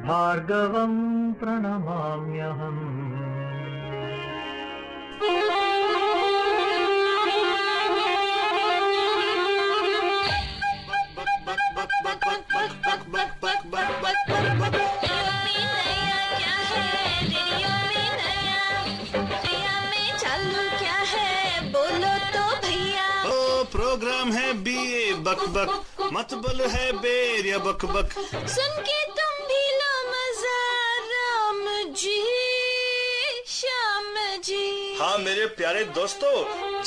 भार्गवं प्रणमाम्यहम्। Programme है BA बक बक, मतबल है बेर या बक बक। सुन के तुम भी लो मजा, राम जी श्याम जी। हाँ मेरे प्यारे दोस्तों,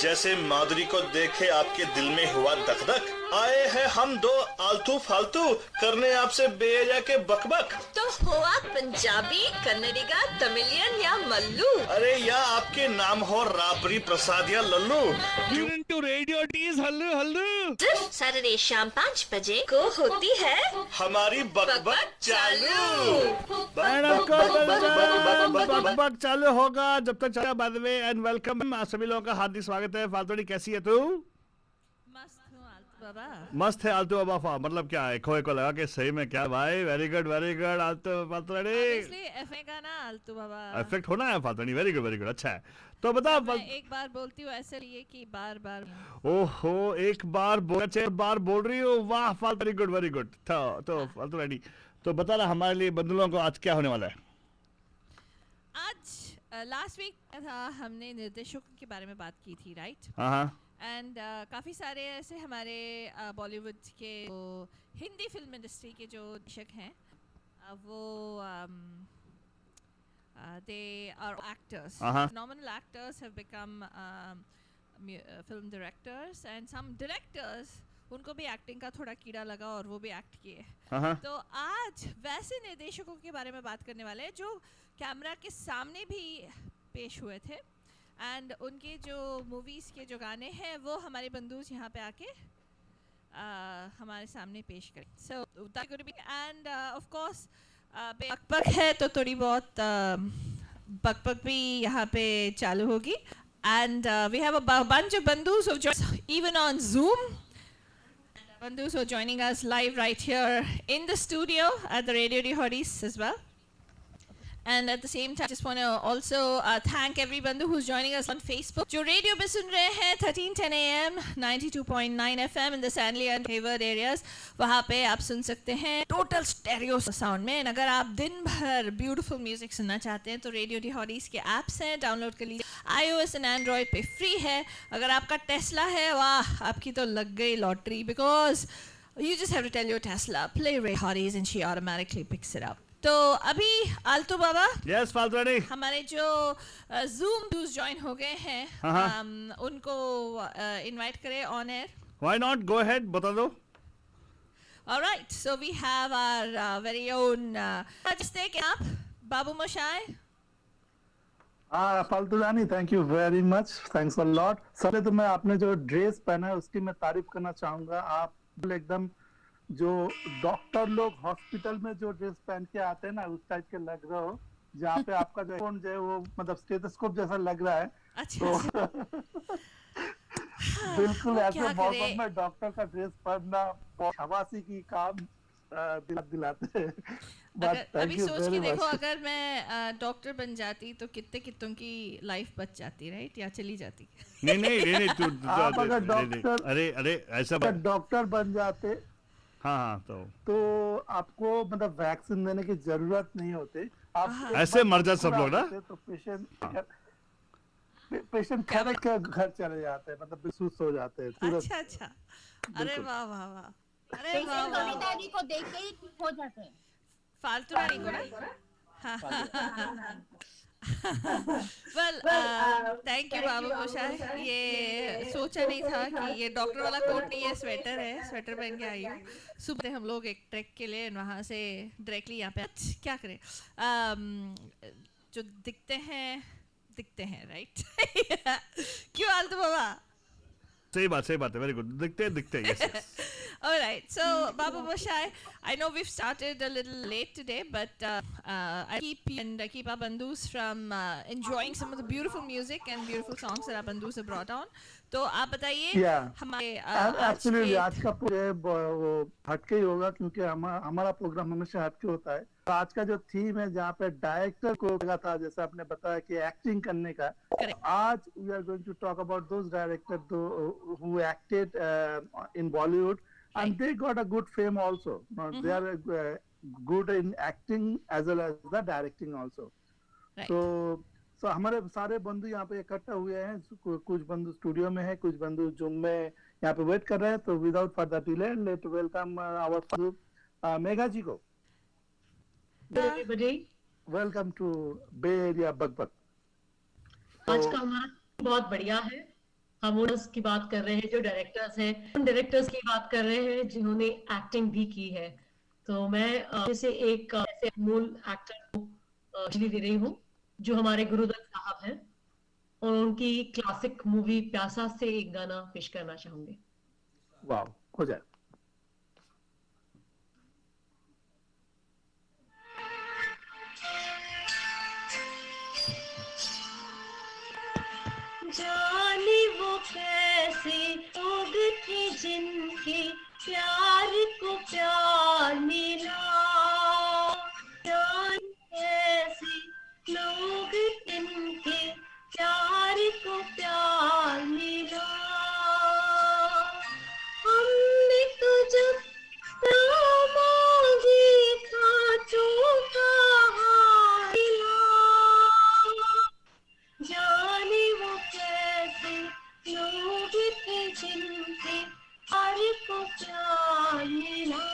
जैसे माधुरी को देखे आपके दिल में हुआ दक दक, आए हैं हम दो आलतू फालतू करने आपसे बेजा के बक बक। तो हो आप पंजाबी, कन्नडिगा, तमिलियन या मल्लू? अरे या आपके नाम हो राबरी प्रसाद या Lallu. Tune to Radio T's हल्लू हल्लू। सिर्फ सैटरडे शाम 5 बजे को होती है हमारी बक बक चालू। बक बक चालू होगा जब तक चलेगा। Bye the way and welcome, सभी लोगों का हार्दिक स्वागत है। फालतूड़ी कैसी है तू? मस्त हूँ आलतू बाबा। मस्त है आलतू बाबा। मतलब क्या है, खोए को लगा के सही में क्या भाई। वेरी गुड आलतू फालतूड़ी। एफए का ना आलतू बाबा इफेक्ट होना है फालतूड़ी। वेरी गुड अच्छा है। तो बता मैं एक बार बोलती हूँ ऐसे लिए कि बार बार। ओहो, एक बार बोल रही हो। वाह फालतू, वेरी गुड। तो फालतूड़ी, तो बता ना हमारे लिए बंधुओं को आज क्या होने वाला है। आज लास्ट वीक था, हमने निर्देशकों के बारे में बात की थी, राइट? हाँ एंड काफ़ी सारे ऐसे हमारे बॉलीवुड के हिंदी फिल्म इंडस्ट्री के जो दर्शक हैं, वो they are actors. Phenomenal actors have become film directors, and some directors उनको भी एक्टिंग का थोड़ा कीड़ा लगा और वो भी एक्ट किए। तो आज वैसे निर्देशकों के बारे में बात करने वाले हैं जो कैमरा के सामने भी पेश हुए थे, एंड उनके जो मूवीज़ के जो गाने हैं वो हमारे बंधु यहाँ पे आके हमारे सामने पेश करें। सो एंड ऑफ कोर्स बकबक है तो थोड़ी बहुत बकबक भी यहाँ पे चालू होगी। And we have a bunch of bandhus who join even on Zoom. Bandhus who are joining us live right here in the studio at the Radio Dihadis as well. And at the same time, I just want to also thank every bandhu who's joining us on Facebook. जो radio पे सुन रहे हैं 1310 AM 92.9 FM in the Sanley and Hayward areas, वहाँ पे आप सुन सकते हैं total stereo sound में। अगर आप दिन भर ब्यूटीफुल म्यूजिक सुनना चाहते हैं तो रेडियो डिहॉडीज के ऐप्स हैं, डाउनलोड कर लीजिए। iOS एंड एंड्रॉयड पे फ्री है। अगर आपका टेस्ला है, वाह आपकी तो लग गई lottery, because you just have to tell your Tesla play Ray Hotties and she automatically picks it up. तो अभी आलतू बाबा, यस फालतूड़ी, हमारे जो जूम यूज ज्वाइन हो गए हैं उनको इनवाइट करें on air. Why not, go ahead, बता दो। Alright, so we have our very own आप बाबू मोशाय। फालतू रानी, thank you very much, thanks a lot. सबसे तो मैं आपने जो ड्रेस पहना है उसकी मैं तारीफ करना चाहूंगा। आप एकदम जो डॉक्टर लोग हॉस्पिटल में जो ड्रेस पहन के आते हैं ना, उस टाइप के लग रहे हो। जहाँ पे आपका जो फोन जो है वो मतलब स्टेथोस्कोप जैसा लग रहा है। अच्छा, तो बिल्कुल ऐसे मौसम में डॉक्टर का ड्रेस पहनना हवासी की काम दिलाते हैं। अभी सोच के देखो, अगर मैं डॉक्टर बन जाती तो कितनों की लाइफ बच जाती, राइट? या चली जाती। नहीं आप अगर डॉक्टर, अरे ऐसा डॉक्टर बन जाते, हाँ तो आपको मतलब वैक्सीन देने की जरूरत नहीं होती। आप ऐसे मर जाते सब लोग ना, तो पेशेंट खड़े के घर चले जाते हैं, मतलब बेसुध हो जाते हैं। अच्छा, अरे वाह वाह वाह, अरे वाह कविता जी को देख के ही हो जाते हैं। फालतू रानी को ना। वेल थैंक यू बाबू मोशाय। ये सोचा नहीं था कि ये डॉक्टर वाला कोट नहीं है, स्वेटर है, स्वेटर पहन के आई हूँ। सुबह हम लोग एक ट्रैक के लिए वहाँ से डायरेक्टली यहाँ पे क्या करें, जो दिखते हैं राइट। क्यों आलतू बाबा? सही बात है, वेरी गुड। दिखते yes. All right, so Babu Moshai, I know we've started a little late today, but I keep our bandus from enjoying some of the beautiful music and beautiful songs that our bandus have brought on. तो आप बताइए हमारे absolutely आज का वो हटके ही होगा क्योंकि हमारा प्रोग्राम हमेशा हटके होता है। तो आज का जो थीम है जहाँ पे डायरेक्टर को लगा था, जैसे आपने बताया कि एक्टिंग करने का, आज we are going to talk about those director who acted in Bollywood and they got a good fame also. They are good in acting as well as the directing also. So हमारे सारे बंधु यहाँ पे इकट्ठा हुए हैं। कुछ बंधु स्टूडियो में है, कुछ बंधु जूम में यहाँ पे वेट कर रहे हैं। तो without further delay let welcome our Megha ji को। वेलकम टू बे एरिया बकबक। आज का हमारा बहुत बढ़िया है। हम उस की बात कर रहे हैं जो डायरेक्टर्स हैं, उन डायरेक्टर्स की बात कर रहे हैं जिन्होंने एक्टिंग भी की है। तो मैं जैसे एक ऐसे मूल एक्टर को दे रही हूँ जो हमारे गुरुदत्त साहब हैं, और उनकी क्लासिक मूवी प्यासा से एक गाना पेश करना चाहूंगी। वाह, हो जाए। जाने वो कैसे लोग थे जिनके प्यार को प्यार मिला, जाने कैसे लोग जिनके प्यार को प्यार मिला। हमने तो जब मांगी कांटों का हार मिला, जाने वो कैसे लोग थे जिनके प्यार को प्यार मिला।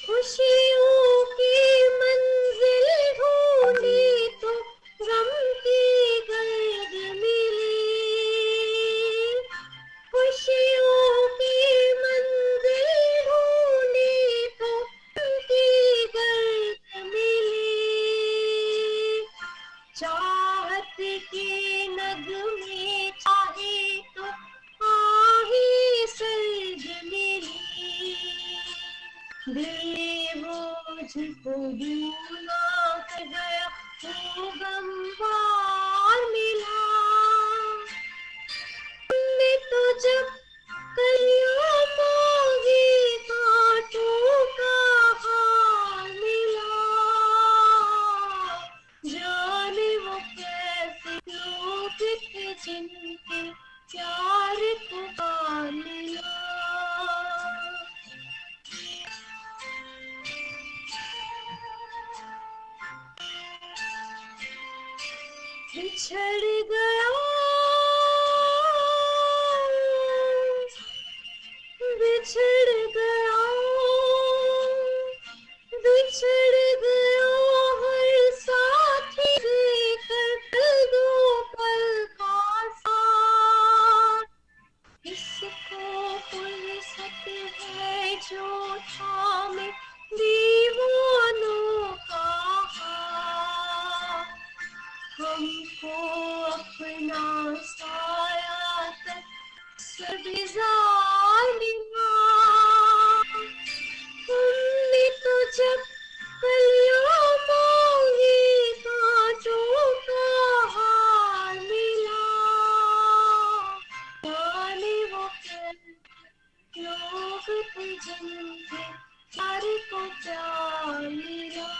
खुशियों की मंजिल ढूंढी तो गम की गर्द मिली, खुशियों की मंजिल ढूंढी तो गम की गर्द मिली, चाहत के नगमे चाहे तो आही सर्द मिली, दिल मुझको भूला कर गया वो गमवार मिला। हमने तो जब कलियां मांगी कांटों का हार मिला, जाने वो कैसे लोग थे जिनके प्यार को प्यार मिला। बिछड़ गया बिछड़ गया बिछड़ गया हर साथी देकर दो पल का साथ, इसको फुर्सत है जो थामे दीवानों का हाथ, हमको अपना साया तक सबिजार मिला। हमने तो जब कलियां मांगी कांटों का हार मिला, जाने वो कैसे लोग थे जिनके प्यार को प्यार मिला।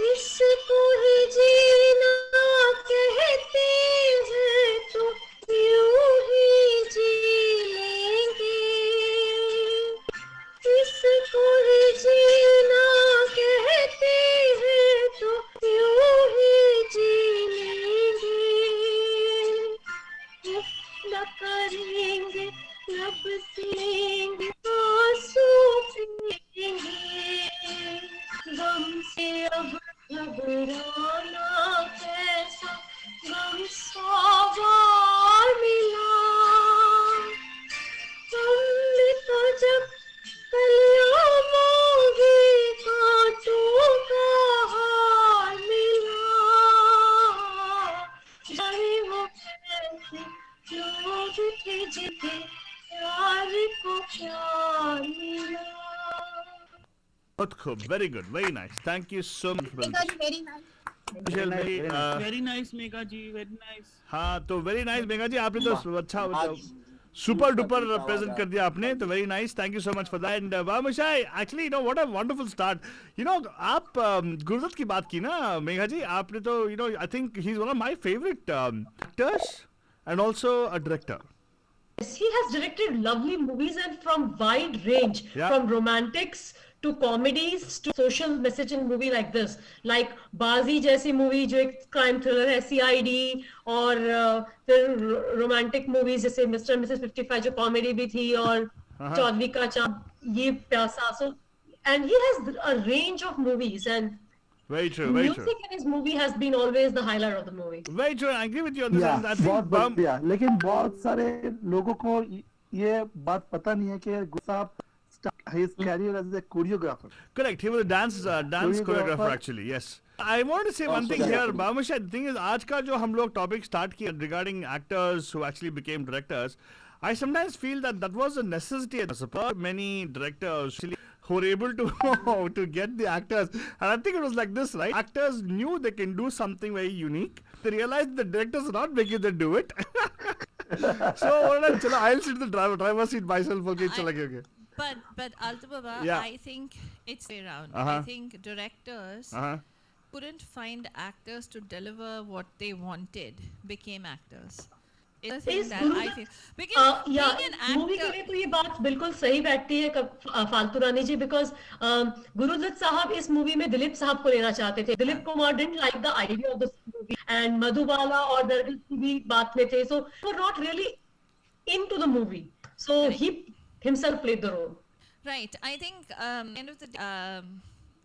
इसको ही जीना कहते हैं तो यूं ही जी लेंगे, इसको ही जीना कहते हैं तो यूं ही जी लेंगे, न करेंगे लब सीलेंगे आंसू पीएंगे, गम से अब घबरा बहुत खूब, very good, very nice. Thank you so much. Megha ji very nice. Michelle भाई, very nice Megha ji, very nice. हाँ तो वेरी नाइस मेघा जी, आपने तो अच्छा सुपर डुपर प्रेजेंट कर दिया आपने, तो very nice, thank you so much for that. And वामुशाई, actually no what a wonderful start. आप गुरुदत्त की बात की ना मेघा जी, आपने तो I think he is one of my favourite actors and also a director. Yes, he has directed lovely movies and from wide range, Yeah. from romantics to comedies to social messaging movie like this, like बाजी जैसी movie जो एक crime thriller है, CID, और फिर romantic movies जैसे mister Mrs 55 जो comedy भी थी, और चौधरी का चांद, ये प्यासा. So and he has a range of movies, and Very true, very true. music in his movie has been always the highlight of the movie. Very true, I agree with you on this. या I बहुत think बढ़िया. लेकिन बहुत सारे लोगों को ये बात पता नहीं है कि गुस्सा his career as a choreographer. correct, he was a dance choreographer Choreographer. actually, yes. I want to say one thing here, Bamusha. The thing is, आज का जो हम लोग topic start किया regarding actors who actually became directors, I sometimes feel that was a necessity. Support many directors who were able to to get the actors, and I think it was like this, right? Actors knew they can do something very unique. They realized the directors are not making them do it. So चलो, I'll sit in the driver's seat myself. Okay, चला गया. Okay. But Alto Baba, Yeah. I think it's way around. Uh-huh. I think directors couldn't find actors to deliver what they wanted, became actors. It's the thing Is that I Gurudutt- feel. Because या being an movie के actor, लिए तो ये बात बिल्कुल सही बैठती है फालतू रानी जी, बिकॉज गुरुदत्त साहब इस मूवी में दिलीप साहब को लेना चाहते थे. Dilip Kumar didn't like the idea of the movie, and Madhubala और दरगल की भी बात में थे, so were not really into the movie, so he himself played the role. right? I think end of the day,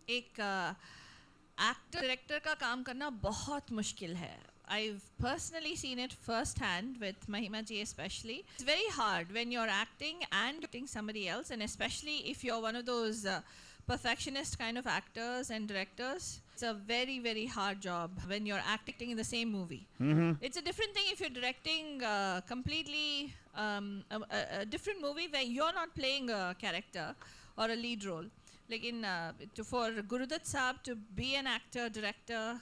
एक एक्टर डायरेक्टर का काम करना बहुत मुश्किल है. I've personally seen it firsthand with Mahima ji especially. It's very hard when you're acting and acting somebody else, and especially if you're one of those perfectionist kind of actors and directors. It's a very, very hard job when you're acting in the same movie. It's a different thing if you're directing completely a different movie where you're not playing a character or a lead role. Like for Gurudutt Saab to be an actor, director,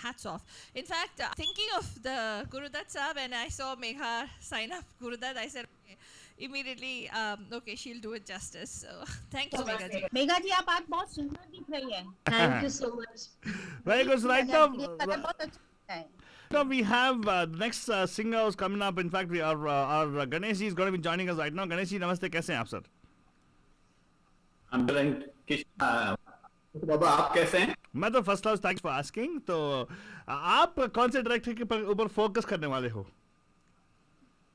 hats off. In fact, thinking of the Gurudutt Saab, and I saw Megha sign up Gurudutt, I said okay, immediately, okay, she'll do it justice. So thank you, Megha ji. Megha जी आप आज बहुत सुंदर दिख रही है. Thank you so much. Very good. So right ये colour बहुत अच्छा लगता है. now we have the next singer who's coming up. In fact, our Ganesh ji is going to be joining us right now. Ganesh ji, namaste. कैसे हैं आप sir? बाबा आप कैसे हैं? मैं तो first class, thanks for asking. तो आप कौन से डायरेक्टर के ऊपर फोकस करने वाले हो?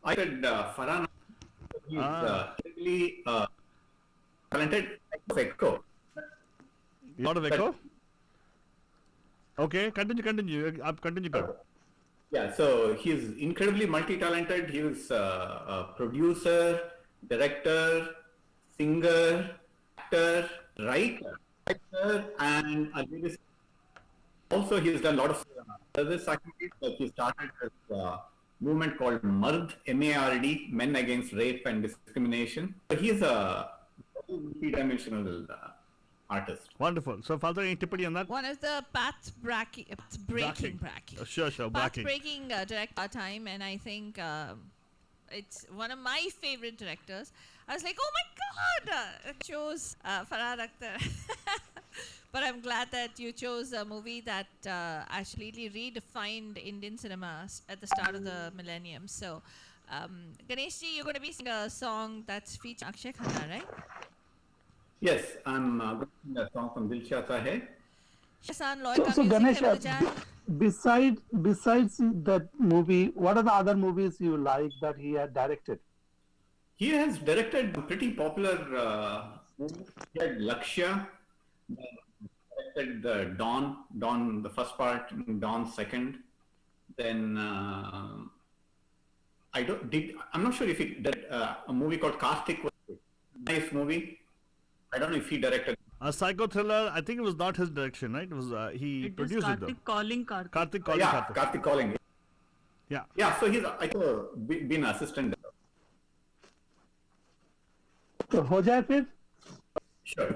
I said Farhan. He's really talented. Echo. Lot of echo. Okay, continue. आप continue करो. Yeah, so he's incredibly multi-talented. He was a producer, director, singer, actor, writer, and a lyricist. Also, he's done a lot of service activities. Like he started this movement called MARD, M-A-R-D, Men Against Rape and Discrimination. So he's a multi-dimensional artist. Wonderful. So, Father, any tippity on that? One of the breaking. Sure, backing. Path-breaking director time, and I think it's one of my favorite directors. I was like, oh my God, chose Farhan Akhtar. But I'm glad that you chose a movie that actually redefined Indian cinema at the start of the millennium. So, Ganesh ji, you're going to be singing a song that's featuring Akshay Khanna, right? Yes, I'm going to sing a song from Dil Chahta Hai. Shasan Loy So, ka so music Ganesh, hai Bajan. besides that movie, what are the other movies you like that he had directed? He has directed pretty popular movies. He had Lakshya, directed the Dawn the first part, Dawn second. Then I'm not sure if he did a movie called Karthik. Nice movie. I don't know if he directed. A psycho thriller. I think it was not his direction, right? It was he produced it though. Karthik calling Karthik. Karthik calling. Yeah, Karthik calling. Yeah. Yeah, so he's I think been assistant. तो हो जाए फिर. Sure.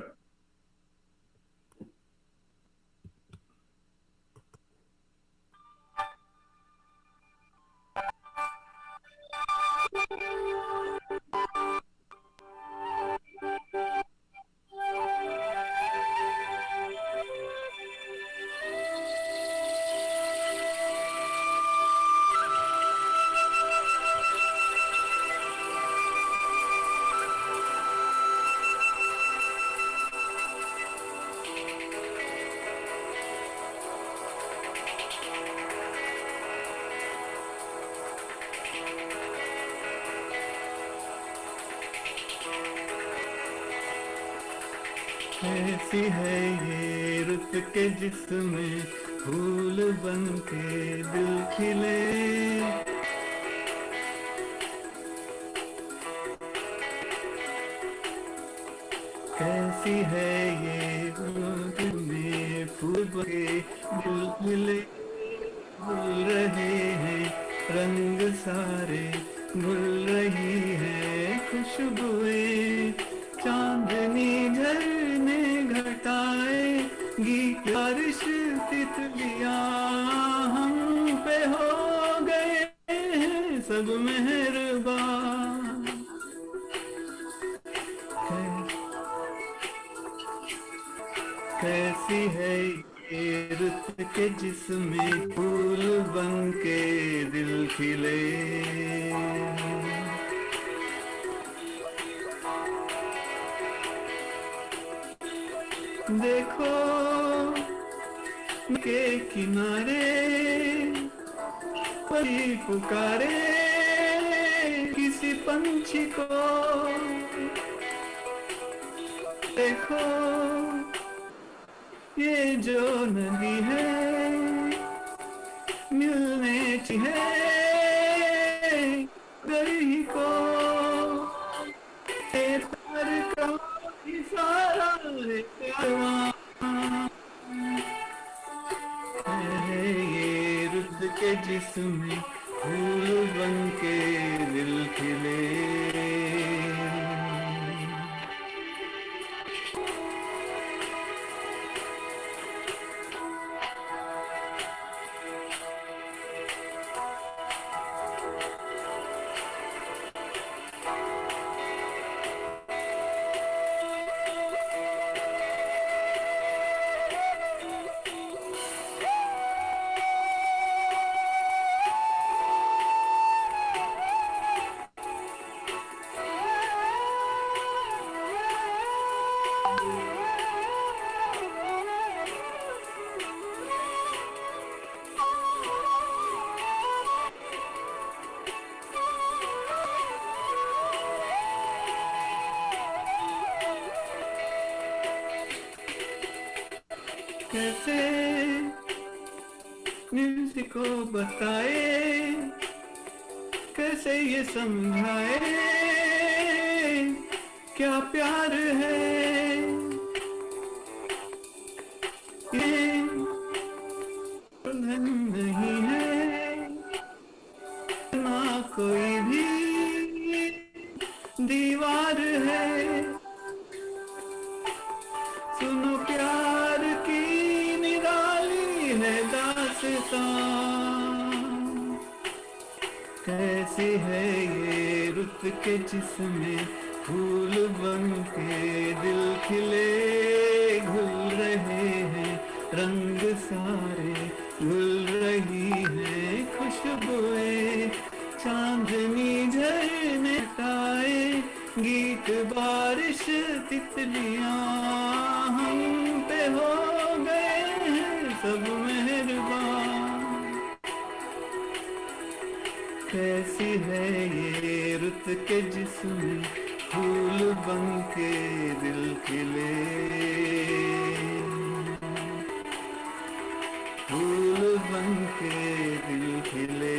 कैसी है ये रुत के जिसमें फूल बन के दिल खिले, कैसी है ये रुत में फूल बन के दिल खिले, भूल रहे हैं रंग सारे, भूल रही है खुशबुएं, चांदनी झरने घटाए, गीत बारिश तितलियां हम पे हो गए हैं सब मेहरबान। कैसी है ये रुत के जिसमें फूल बन के दिल खिले, देखो के किनारे परी पुकारे किसी पंछी को, देखो ये जो नदी है मिलने की है गरी को, तार का इशारा है ये रुत के जिसमें फूल बन के दिल खिले, कैसे म्यूजिक को बताए, कैसे ये समझाए क्या प्यार है, ये बंधन नहीं है ना कोई भी दीवार है, सुनो प्यार की निराली है दास्तां, कैसी है ये रुत के जिसमें फूल बन के दिल खिले, घुल रहे हैं रंग सारे, घुल रही है खुशबुएं, चांदनी झरने टाए, गीत बारिश तितलियां हम पे हो गए हैं सब मेहरबान। कैसी है ये रुत के जिसमें फूल बन के दिल खिले, फूल बन के दिल खिले,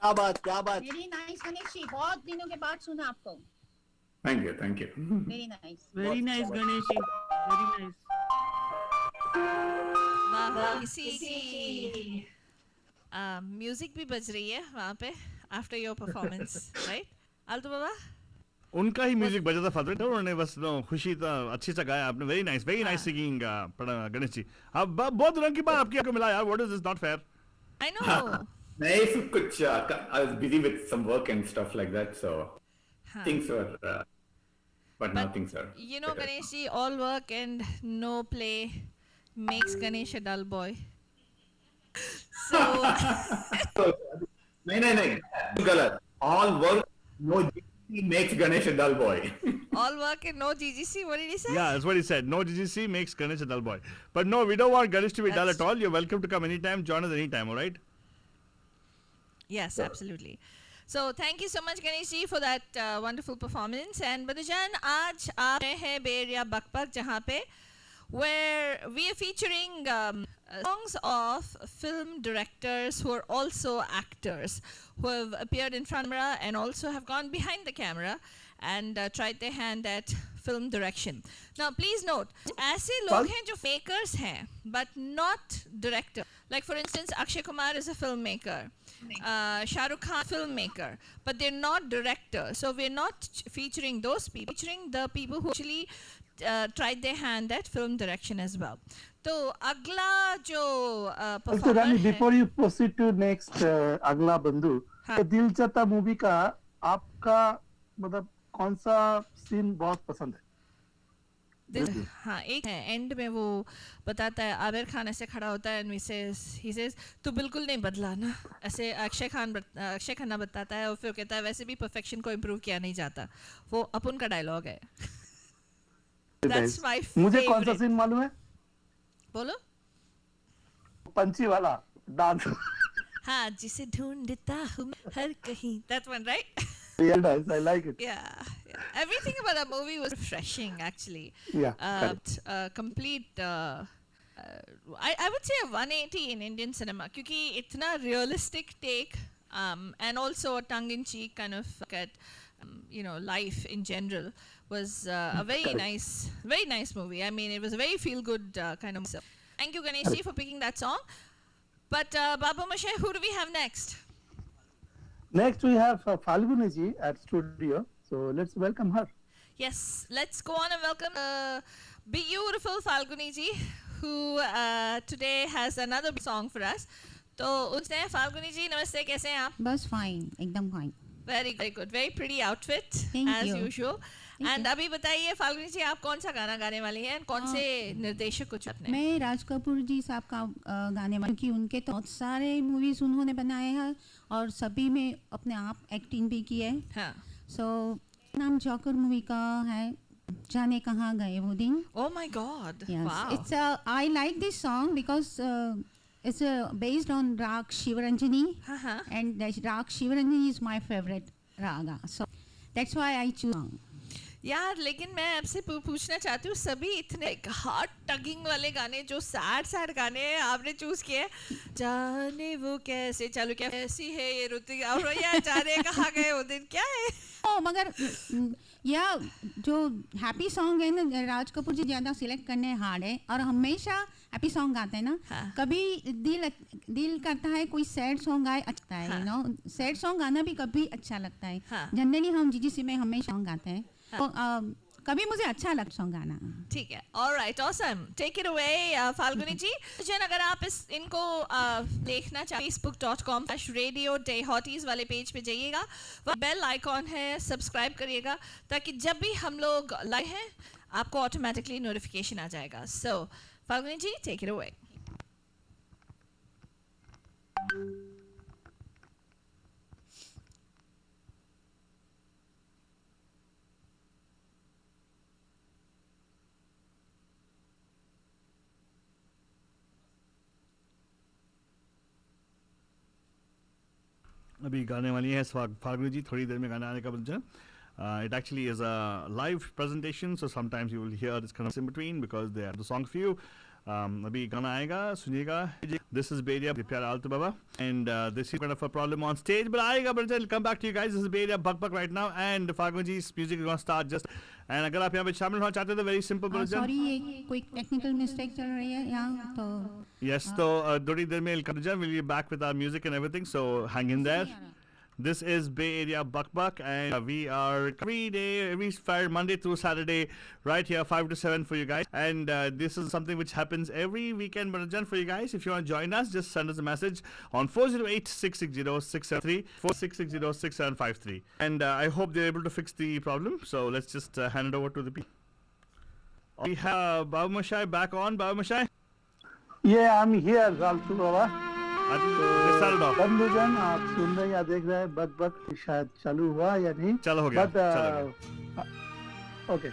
क्या बात क्या बात। वेरी नाइस गणेश जी, बहुत दिनों के बाद सुना आपको। Thank you thank you. Very nice Ganesh ji, very nice. वाह, किसी की म्यूजिक भी बज रही है वहाँ पे आफ्टर योर परफॉर्मेंस, राइट आल्तो बाबा? उनका ही म्यूजिक बजा था फादर, उन्होंने बस खुशी था, अच्छी सा गाया आपने। Very nice singing Ganesh ji. अब बहुत दिनों के बाद आपको मिला यार, what is this, not fair. I know. नहीं, कुछ I was busy with some work and stuff like that, so things were but now things are You know, better. Ganesh ji, all work and no play makes Ganesh a dull boy. So, नहीं गलत. All work, no GGC makes Ganesh a dull boy. all work and no GGC, what did he say? Yeah, that's what he said. No GGC makes Ganesh a dull boy. But no, we don't want Ganesh to be dull That's at all. You're welcome to come anytime. Join us anytime, all right? Yes, absolutely. So thank you so much Ganesh ji for that wonderful performance. And Badhujan, आज आप हैं Bay Area Bakbak जहाँ पे where we are featuring songs of film directors who are also actors who have appeared in front of the camera and also have gone behind the camera and tried their hand at film direction. Now please note, ऐसे लोग हैं जो makers हैं but not director. Like for instance, Akshay Kumar is a filmmaker. Shah Rukh Khan filmmaker, but they're not directors. So we're not featuring those people, featuring the people who actually tried their hand at film direction as well. तो अगला जो So Rani, performer है, before you proceed to next अगला बंधु, हाँ. दिल चाहता movie का आपका मतलब कौन सा सीन बहुत पसंद है? हाँ एक है एंड में वो बताता है आमिर खान ऐसे खड़ा होता है and he says तू बिल्कुल नहीं बदला ना, ऐसे अक्षय खन्ना बताता है और फिर कहता है वैसे भी परफेक्शन को इम्प्रूव किया नहीं जाता. वो अपन का डायलॉग है. That's my मुझे कौन सा favorite. सीन मालूम है? बोलो. पंची वाला डांस. हाँ जिसे ढूंढता हूँ हर कहीं. That one, right? Real nice, I like it. Yeah. Everything about that movie was refreshing, actually. Yeah, correct. Complete. I would say a 180 in Indian cinema, क्योंकि इतना realistic take, and also a tongue-in-cheek kind of look at, life in general was a very nice movie. I mean, it was a very feel-good kind of. Thank you, Ganesh ji, for picking that song. But Babu Moshe, who do we have next? Next we have Falguni ji at studio, so let's welcome her. Yes, let's go on and welcome beautiful Falguni ji, who today has another song for us. तो उसने Falguni ji, नमस्ते, कैसे हैं आप? बस fine, एकदम fine. Very good, very pretty outfit Thank as you. usual. And अभी बताइए Falguni ji, आप कौन सा गाना गाने वाली हैं? कौन से निर्देशक को चुनने? मैं राज कपूर जी साहब का गाने वाली, क्योंकि उनके तो बहुत सारे मूवीज उन्होंने बनाए हैं और सभी में अपने आप एक्टिंग भी की है. हाँ. सो नाम जॉकर मूवी का है, जाने कहाँ गए वो दिन. Oh my God! Yes. Wow. It's I like this song because it's based on Rag Shivaranjani, and Rag Shivaranjani is my favorite raga. So that's why I choose song. यार लेकिन मैं आपसे पूछना चाहती हूँ, सभी इतने हार्ट टगिंग वाले गाने, जो सैड गाने आपने चूज किए, जाने वो कैसे चालू, क्या ऐसी है ये रुति और यार जाने कहाँ गए वो दिन, क्या है? ओ मगर या जो हैप्पी सॉन्ग है ना, राज कपूर जी ज़्यादा सिलेक्ट करने हार्ड है और हमेशा हैप्पी सॉन्ग गाते हैं ना. हाँ. कभी दिल करता है कोई सैड सॉन्ग आए, अच्छा है. हाँ. सैड सॉन्ग गाना भी कभी अच्छा लगता है. हाँ. जनरली हम जीजीसी में हमेशा सॉन्ग गाते हैं. तो कभी मुझे अच्छा लगता सॉन्ग गाना. ठीक है. Alright, awesome. Take it away, Falguni जी. जन अगर आप इनको देखना चाहें, facebook.com/radio-day-hotties वाले पेज पे जाइएगा, वहाँ बेल आइकॉन है, सब्सक्राइब करिएगा ताकि जब भी हम लोग लाइव हैं आपको ऑटोमेटिकली नोटिफिकेशन आ जाएगा. So, Falguni ji, take it away. अभी गाने वाली है फाल्गुनी जी, थोड़ी देर में गाना आने का बच्चा. It actually is a live presentation, so sometimes you will hear this kind of in between because they have the song for you. अभी गाना आएगा, सुनिएगा. This is Bay Area, प्यारा आलतू बाबा, and this is kind of a problem on stage, but आएगा बच्चा. I'll come back to you guys. This is Bay Area Bakbak right now, and Falguni ji's music is going to start just. And अगर आप यहाँ पे शामिल होना चाहते हैं तो very simple बच्चा. सॉरी, ये कोई टेक्निकल मिस्टेक चल रही है यहाँ तो. Yes, तो थोड़ी देर में will you be back with our music and everything, so hang in there. This is Bay Area Buck Buck, and we are every day, every Friday, Monday through Saturday, right here, 5 to 7 for you guys. And this is something which happens every weekend, Manajan, for you guys. If you want to join us, just send us a message on 408-660-673, 40660-6753. And I hope they're able to fix the problem. So let's just hand it over to the people. We have Babu Mashai back on. Babu Mashai? Yeah, I'm here, Altu Baba. बंधुजन, आप सुन रहे या देख रहे हैं? बक बक शायद चालू हुआ या नहीं? चलो हो गया, ओके।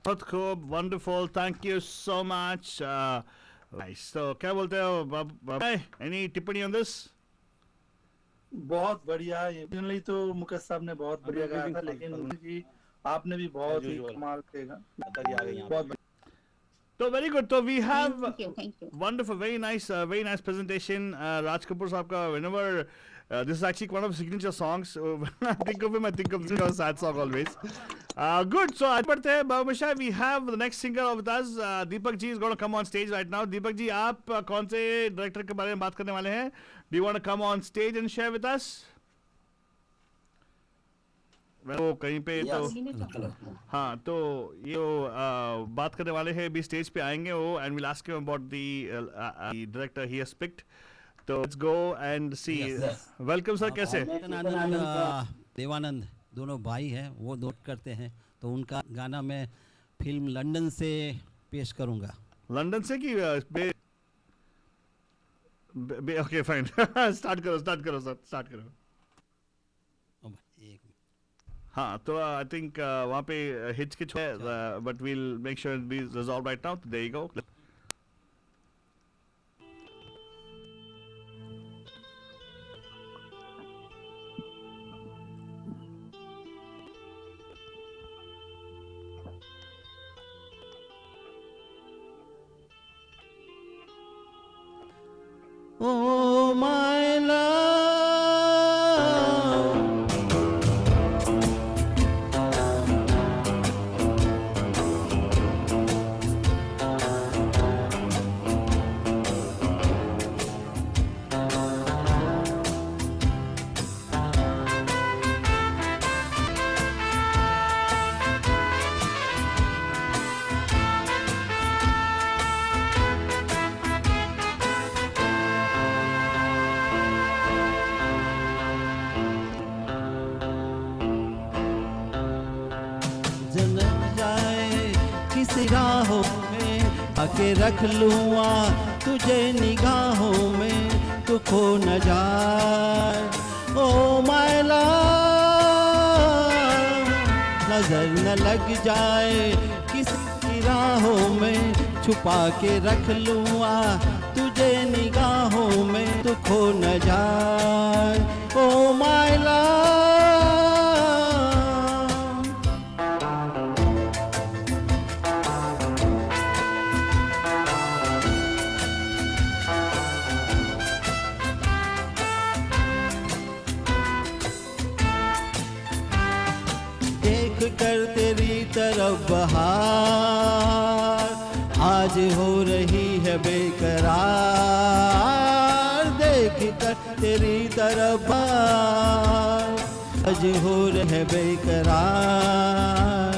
बहुत खूब, wonderful, thank you so much. Nice. So क्या बोलते हो बाबा? Any टिप्पणी on this? बहुत बढ़िया। ओरिजिनली तो मुकेश साहब ने बहुत बढ़िया गाया था, लेकिन जी आपने भी बहुत ही कमाल किया। बहुत So very good. So we have wonderful, very nice presentation. Raj Kapoor साहब का whenever this is actually one of the signature songs. When I think of him, I think of a sad song always. Good. So आज बढ़ते हैं Babushah. We have the next singer with us. Deepak ji is going to come on stage right now. Deepak ji, आप कौन से director के बारे में बात करने वाले हैं? Do you want to come on stage and share with us? वो कहीं पे तो हाँ तो ये बात करने वाले हैं भी स्टेज पे आएंगे वो and we'll ask him about the director he has picked. So let's go and see. Welcome sir. कैसे? देवानंद दोनों भाई हैं, वो नोट करते हैं, तो उनका गाना मैं फिल्म लंदन से पेश करूंगा. लंदन से कि ओके फाइन. स्टार्ट करो सर, स्टार्ट करो. हाँ तो आई थिंक वहाँ पे हिचकिच है, but we'll make sure it be resolve right now. There you go. Oh my love, निगाहों में आके रख लूँगा तुझे निगाहों में, तू खो न जाए. ओ माय लव, नजर न लग जाए किसी की राहों में, छुपा के रख लूँगा तुझे निगाहों में, तू खो न जाए. Oh my love. कर तेरी तरफ बहार आज हो रही है बेकरार, देख कर तेरी तरफ बहार आज हो रहे है बेकरार.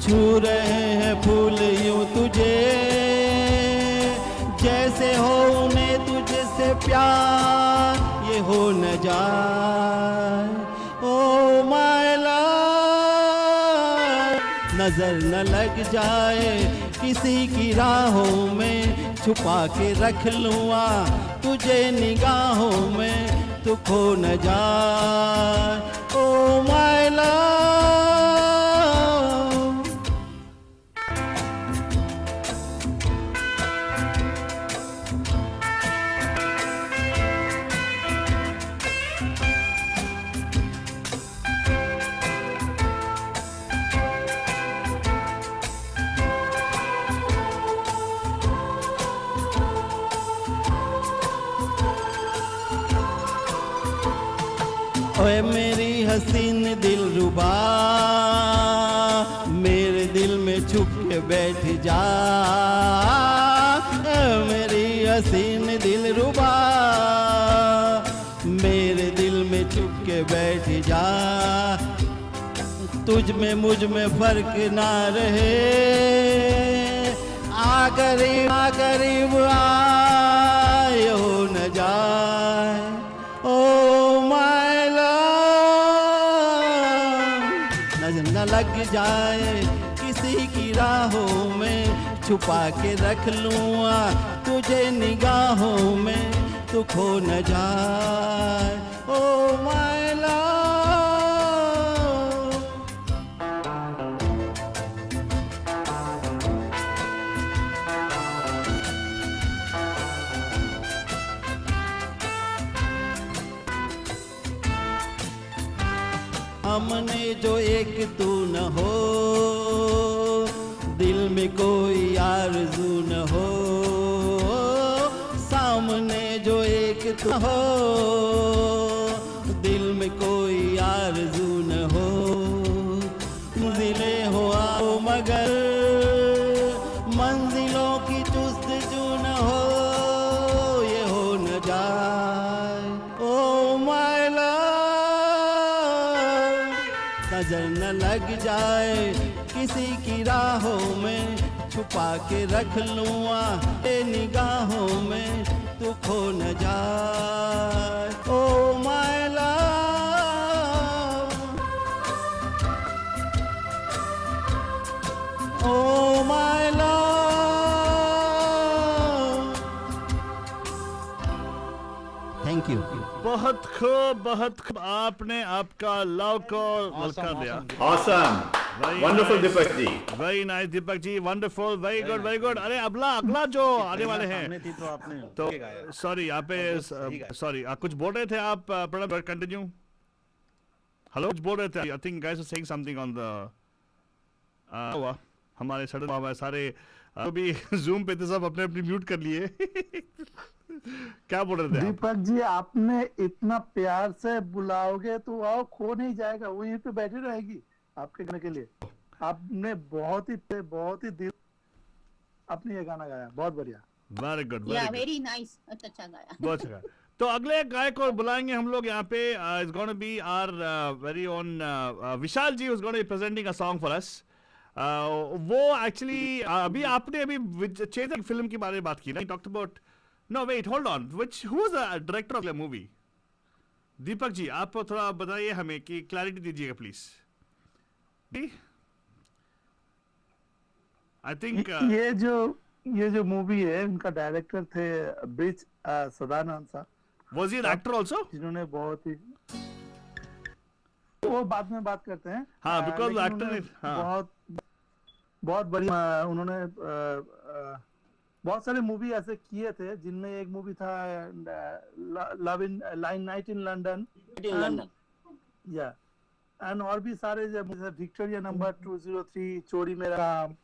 छू रहे हैं फूल यूं तुझे जैसे हो उन्हें तुझसे प्यार, ये हो न जाए. ओ माय लव, नजर न लग जाए किसी की राहों में, छुपा के रख लूँगा तुझे निगाहों में, तू खो न जाए. Oh my love. ओए मेरी हसीन दिलरुबा, मेरे दिल में छुप के बैठ जा. मेरी हसीन दिलरुबा, मेरे दिल में छुप के बैठ जा. तुझ में मुझ में फर्क ना रहे, आ करीब आए हो न जाए. ओ माय न लग जाए किसी की राहों में, छुपा के रख लूँगा तुझे निगाहों में, तू खो न जाए. Oh my love. हमने जो एक तू न हो, दिल में कोई आरज़ू न हो, सामने जो एक तू हो, दिल में कोई आरज़ू न हो. मिले हो आओ मगर मंजिलों की जुस्तजू न हो ये हो न जाए ओ माय लव नजर न लग जाए किसी की राहों में छुपा के रख लूँ ये निगाहों में तू खो न जाए oh my love oh my love thank you बहुत खूब आपने आपका लव को कर दिया Awesome. Wonderful, Deepak ji. Very nice Deepak ji wonderful very good अरे अगला जो आने वाले हैं तो सॉरी यहाँ पे सॉरी कुछ बोल रहे थे आप प्रणव कंटिन्यू हेलो कुछ बोल रहे थे I think guys are saying something on the हमारे सडन सारे अभी जूम पे थे सब अपने अपनी म्यूट कर लिए क्या बोल रहे थे दीपक जी आपने इतना प्यार से बुलाओगे तो आओ खो नहीं जाएगा वो यहीं पे बैठी रहेगी आपके गाने के लिए आपने बहुत ही दिल अपनी ये गाना गाया बहुत बढ़िया वेरी गुड वेरी नाइस अच्छा गाया बहुत अच्छा तो अगले गायक को बुलाएंगे हम लोग यहाँ पे is gonna be our very own Vishal ji is gonna be presenting a song for us वो एक्चुअली अभी आपने चेतक फिल्म के बारे में बात की ना talked about no wait hold on which who is the director of the movie Deepak ji आप थोड़ा बताइए हमें कि क्लैरिटी दीजिएगा प्लीज आई थिंक ये जो मूवी है उनका डायरेक्टर थे ब्रिज सदानंद साहब was he an actor also जिन्होंने बहुत ही वो बाद में बात करते हैं हाँ बिकॉज एक्टर बहुत बढ़िया उन्होंने बहुत सारे मूवी ऐसे किए थे जिनमें एक मूवी था love in night in London या एंड और भी सारे जैसे विक्टोरिया नंबर 203 चोरी मेरा काम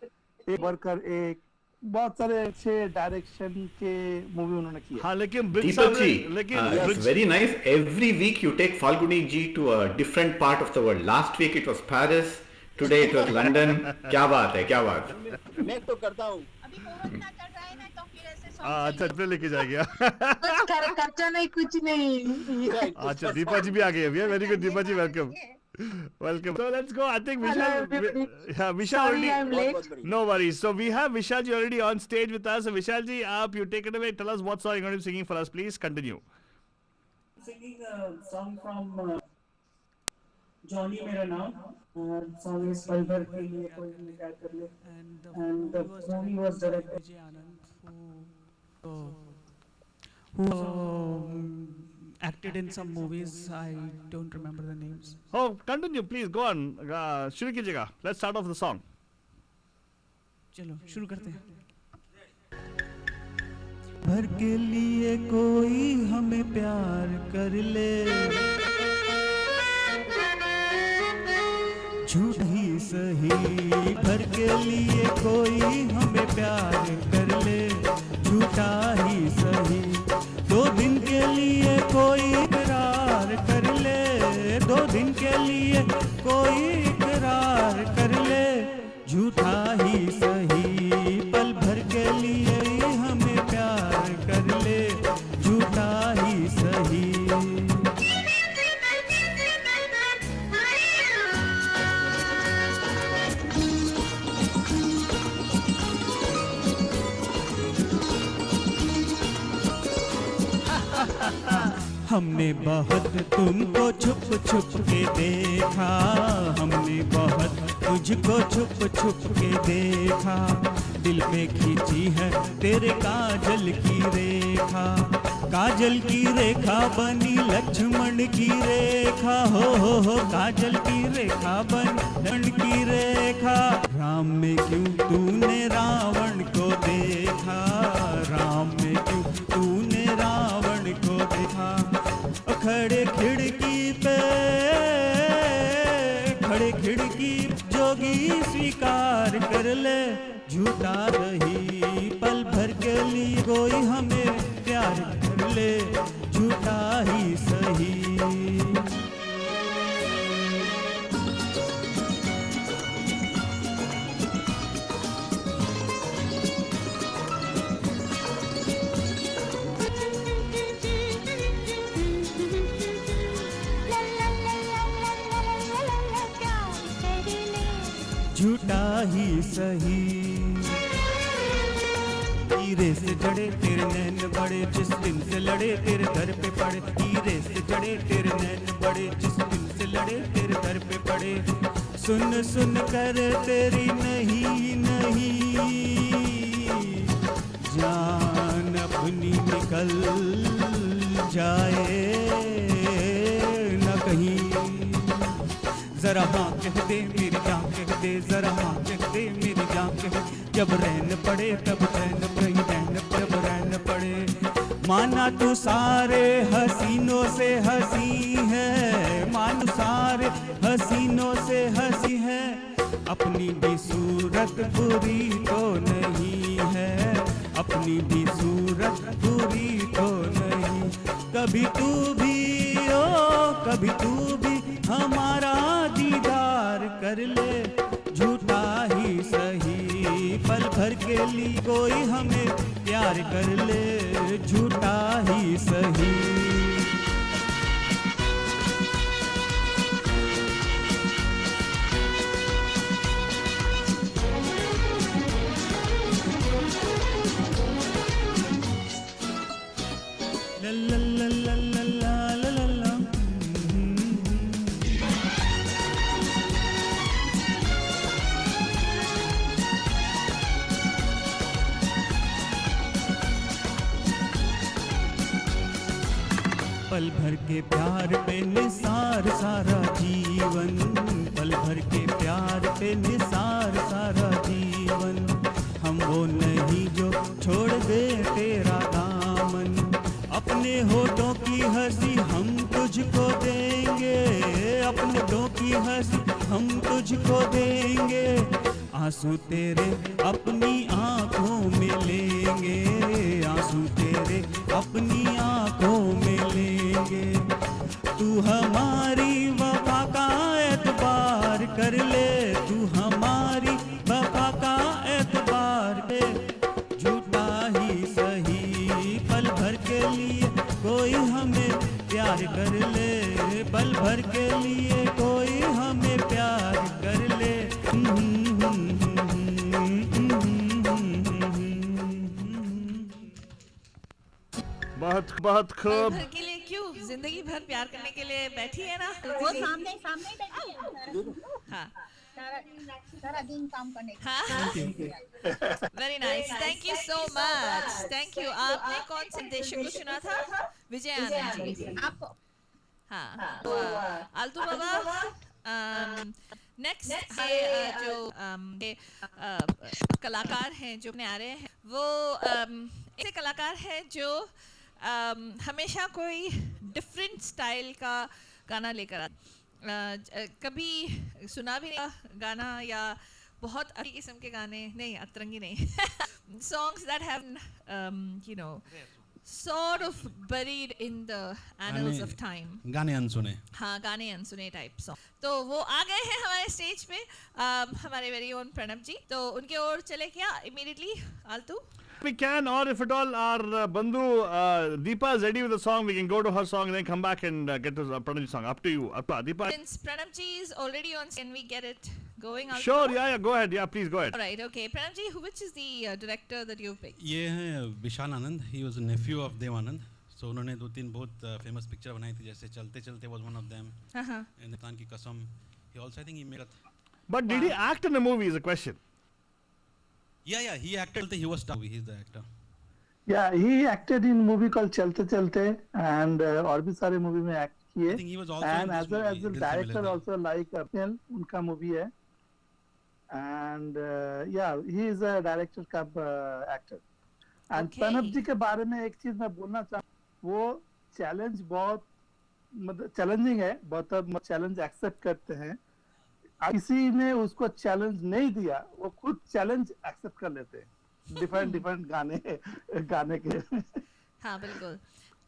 एक वर्कर एक बहुत सारे अच्छे डायरेक्शन के मूवी उन्होंने किए हाँ लेकिन it's very nice every week you take Falguni ji to a different part of the world last week it was Paris today it was London क्या बात है मैं तो करता हूँ अभी कोरोना चल रहा है ना तो फिर ऐसे अच्छा फिर लेके जाएगा खर्चा नहीं कुछ नहीं अच्छा दीपा जी भी आ गई है very good Deepa ji welcome Welcome. So let's go. I think Vishal already. I'm late. No worries. So we have Vishal ji already on stage with us. So Vishal ji, you take it away. Tell us what song you're going to be singing for us, please. Continue. Singing a song from Johnny मेरा नाम. Song is पल भर के लिए कोई निकाल कर ले. And the movie was directed by Anand, who acted in some movies. I don't remember the names. Oh, continue, please. Go on. शुरू कीजिएगा. Let's start off the song. चलो शुरू करते हैं. भर के लिए कोई हमें प्यार कर ले, झूठ ही सही. भर के लिए कोई हमें प्यार कर ले, झूठा ही सही. 2 दिन के लिए कोई इकरार कर ले, 2 दिन के लिए कोई इकरार कर ले, झूठा ही सही. पल भर के लिए हमें प्यार कर ले, झूठा ही सही. हमने बहुत तुमको छुप छुप के देखा, हमने बहुत तुझको छुप छुप के देखा. दिल पे खींची है तेरे काजल की रेखा, काजल की रेखा बनी लक्ष्मण की रेखा. हो काजल की रेखा बनी लक्ष्मण की रेखा. राम में क्यों तूने रावण को देखा, राम में क्यों तूने रावण को देखा. खड़े खिड़की जोगी स्वीकार कर ले, झूठा रही. पल भर के लिए कोई हमें प्यार कर ले, झूठा ही सही. झूठा ही सही। हीरे से जड़े तेरे नैन बड़े, जिस दिन से लड़े तेरे दर पे पड़े। हीरे से जड़े तेरे नैन बड़े, जिस दिन से लड़े तेरे दर पे पड़े। सुन सुन कर तेरी नहीं नहीं, जान अपनी निकल जाए न कहीं। जरा हाँ कह दे मेरी जान कह दे, जरा हाँ कह दे मेरी जान कह दे। जब रैन पड़े तब रैन पड़े, रैन जब रैन पड़े। माना तू सारे हसीनों से हंसी है, मान सारे हसीनों से हंसी है। अपनी भी सूरत बुरी तो नहीं है, अपनी भी सूरत बुरी तो नहीं। कभी तू भी ओ कभी तू भी हमारा दीदार कर ले, झूठा ही सही पल भर के लिए कोई हमें प्यार कर ले, झूठा ही सही। ला ला ला ला ला ला ला ला। पल भर के प्यार पे निसार सारा जीवन, पल भर के प्यार पे निसार सारा जीवन। हम वो नहीं जो छोड़ दे तेरा दामन, अपने होठों की हंसी हम तुझको देंगे, अपने होठों की हंसी हम तुझको देंगे। आंसू तेरे अपनी आंखों में लेंगे, आंसू तेरे अपनी आंखों में लेंगे। तू हमारी वफा का एतबार कर ले, तू हमारी वफा का एतबार ले। झूठा ही सही पल भर के लिए कोई हमें प्यार कर ले, पल भर के लिए कोई हमें प्यार कर ले। बहुत बहुत खूब। भर के लिए क्यों, जिंदगी भर प्यार करने के लिए बैठी है ना वो सामने सामने बैठी है। हाँ सारा दिन काम करने के हाँ। Very nice, thank you so much, thank you. आपने कौन से देशों को चुना था? विजय आनंद जी। आपको हाँ तो आलतू बाबा। नेक्स्ट है जो कलाकार हैं जो अपने आ रहे हैं, वो ऐसे कलाकार हैं जो हमेशा कोई डिफरेंट स्टाइल का गाना लेकर आते। कभी सुना भी नहीं गाना या बहुत अच्छी किस्म के गाने नहीं, अतरंगी नहीं। Songs that have you know sort of buried in the annals of time. गाने अनसुने। हाँ, गाने अनसुने टाइप सॉन्ग। तो वो आ गए हैं हमारे स्टेज पे, हमारे वेरी ओन प्रणब जी। तो उनके ओर चले क्या immediately आलतू? We can, or if at all our Bandhu Deepa is ready with the song, we can go to her song and then come back and get to Pranab's song. Up to you, Deepa. Since Pranab ji is already on, can we get it going? Sure, yeah, go ahead. Yeah, please go ahead. All right, okay. Pranab ji, which is the director that you've picked? ये है विशाल आनंद, he was a nephew of Dev Anand. So उन्होंने 2-3 बहुत famous picture बनाई थी, जैसे चलते चलते was one of them. Hindustan की कसम. He also, I think he made a. But did he act in the movie is a question. Yeah, he acted. He was star. He's the actor. Yeah, he acted in movie called चलते चलते and और भी सारे movie में act किए. I think he was also and in as this a movie, director also like Apnel, उनका movie है. And yeah, he is a director का actor. And प्रणब जी के बारे में एक चीज मैं बोलना चाहूँ, वो challenge बहुत मतलब challenging है, बहुत challenge accept करते हैं. किसी ने उसको challenge नहीं दिया, वो खुद challenge accept कर लेते हैं. डिफरेंट गाने के। हाँ बिल्कुल।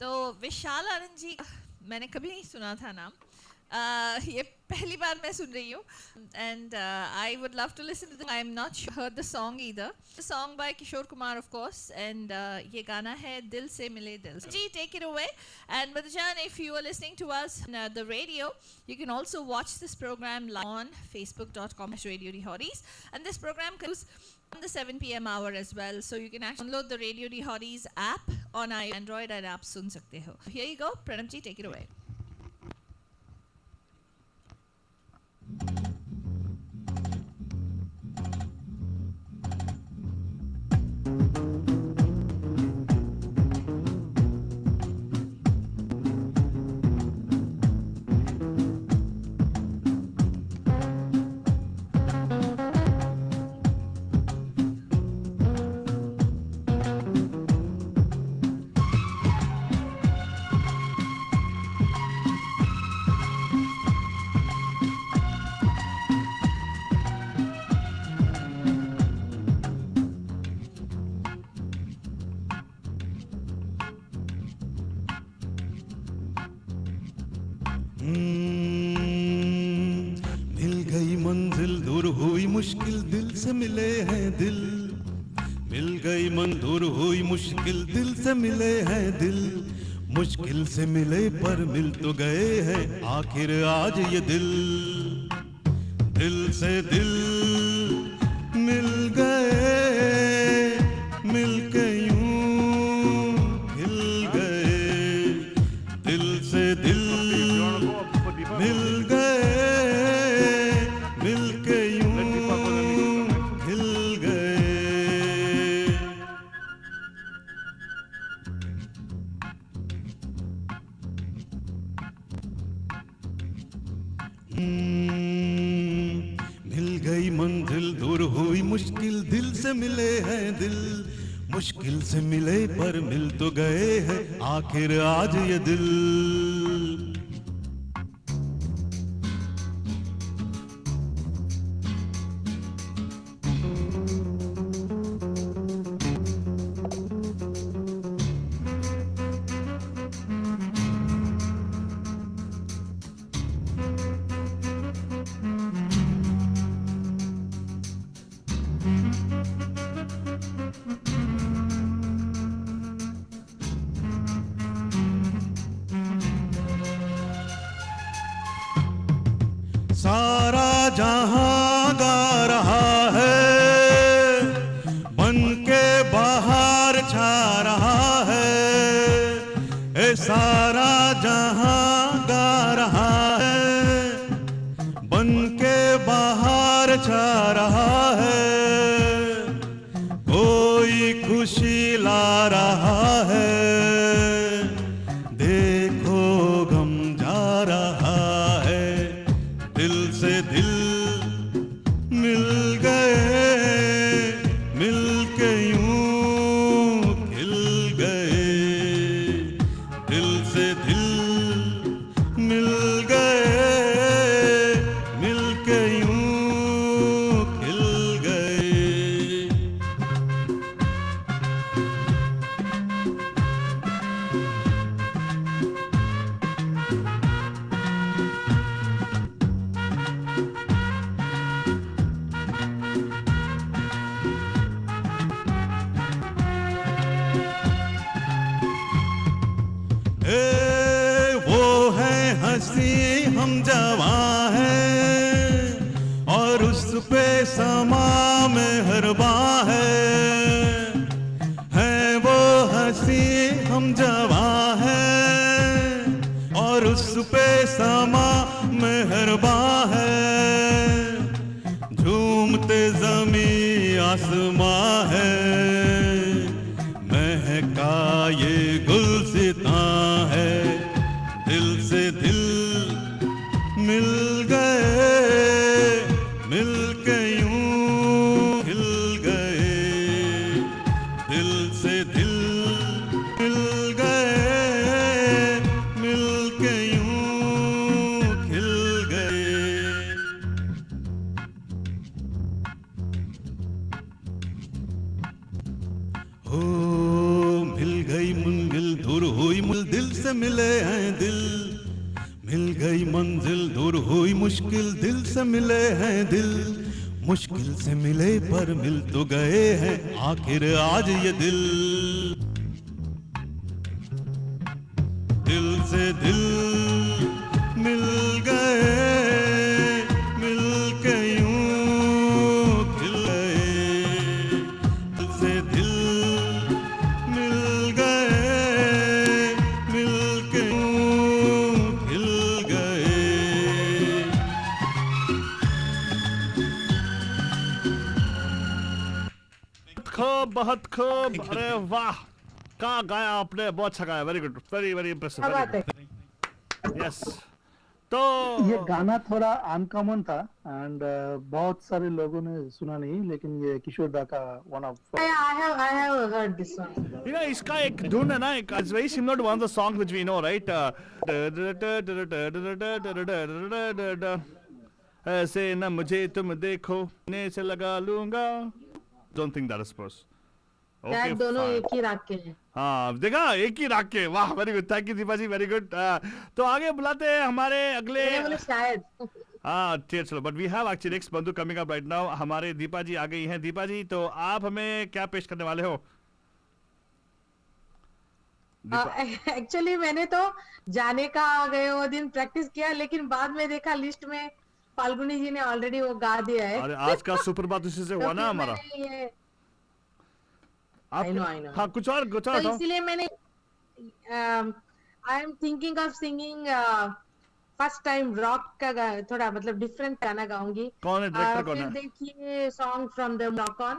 तो विशाल आनंद जी मैंने कभी नहीं सुना था नाम, ये पहली बार मैं सुन रही हूँ and I would love to listen to I am not sure heard the song either. The song by Kishore Kumar of course and ये गाना है दिल से मिले दिल से. जी take it away. And Madhujan, if you are listening to us on the radio, you can also watch this program live on facebook.com/Radio Dihori's, and this program comes on the 7 p.m. hour as well, so you can actually download the Radio Dihori's app on Android and आप सुन सकते हो. Here you go, Pranam ji, take it away. मिल गई मंजिल दूर हुई मुश्किल दिल से मिले हैं दिल मिल गई मंजिल दूर हुई मुश्किल दिल से मिले हैं दिल मुश्किल से मिले पर मिल तो गए हैं आखिर आज ये दिल दिल से दिल मिल गए मिल के यूं खिल गए दिल से दिल मिल गए मिल के यूं खिल गए मिल गई मंजिल दूर हुई मुश्किल दिल से मिले हैं दिल मुश्किल से मिले पर मिल तो गए हैं आखिर आज ये दिल सारा जहां गा रहा है बन के बाहर छा रहा है ए सारा जहां गा रहा है बन के बाहर छा रहा है कोई खुशी ला रहा है देखो गम जा रहा है दिल से दिल मिल गए मिल के यूं खिल गए दिल से दिल मिल गए मिल के यूं खिल गए वो है हंसी हम जवां हैं और उस पे समा मेहरबान है वो हंसी हम जवां हैं और उस पे समा मेहरबान है झूमते जमी आसमां है महका ये गुलसिता है दिल से दिल मिल गए मिल के यूं खिल गए दिल से दिल मिल गए मिल के यूं खिल गए हो मिल गई मुंगिल दूर हुई मुल दिल से मिले हैं दिल मिल गई मंजिल, दूर हुई मुश्किल, दिल से मिले हैं दिल, मुश्किल से मिले पर मिल तो गए हैं आखिर आज ये दिल। दिल से दिल मिल गए, मिल के यूं खिल गए। दिल से दिल मिल गए, मिल के यूं खिल गए। खूब, बहुत खूब, अरे वाह, क्या गाया आपने, बहुत अच्छा गाया, very good, very very impressive. Yes, तो ये गाना थोड़ा अनकॉमन था एंड बहुत सारे लोगों ने सुना नहीं, लेकिन ये किशोर दा का one of I have heard this song. you know, इसका एक धुन है ना, it's very similar to one of the songs which we know, right? ऐसे ना मुझे तुम देखो, ने से लगा लूंगा। Don't think that is supposed. शायद दोनों एक ही राग के हैं। हाँ, देखा, एक ही राग के, वाह, very good, thank you Deepa ji, very good. तो आगे बुलाते हैं हमारे अगले, शायद हाँ ठीक, चलो, but we have actually next बंधु कमिंग अप राइट नाउ। हमारे दीपा जी आ गई हैं। दीपा जी, तो आप हमें क्या पेश करने वाले हो? एक्चुअली मैंने तो जाने का गए वो दिन प्रैक्टिस किया, लेकिन बाद में देखा लिस्ट में फाल्गुनी जी ने ऑलरेडी वो गा दिया है। अरे आज का सुप्रभात उसी से हुआ ना हमारा। I know. हाँ, कुछ और तो इसीलिए मैंने I am thinking of singing first time rock का थोड़ा मतलब डिफरेंट गाना गाऊंगी। कौन है डायरेक्टर, कौन है? देखिए song from the rock on.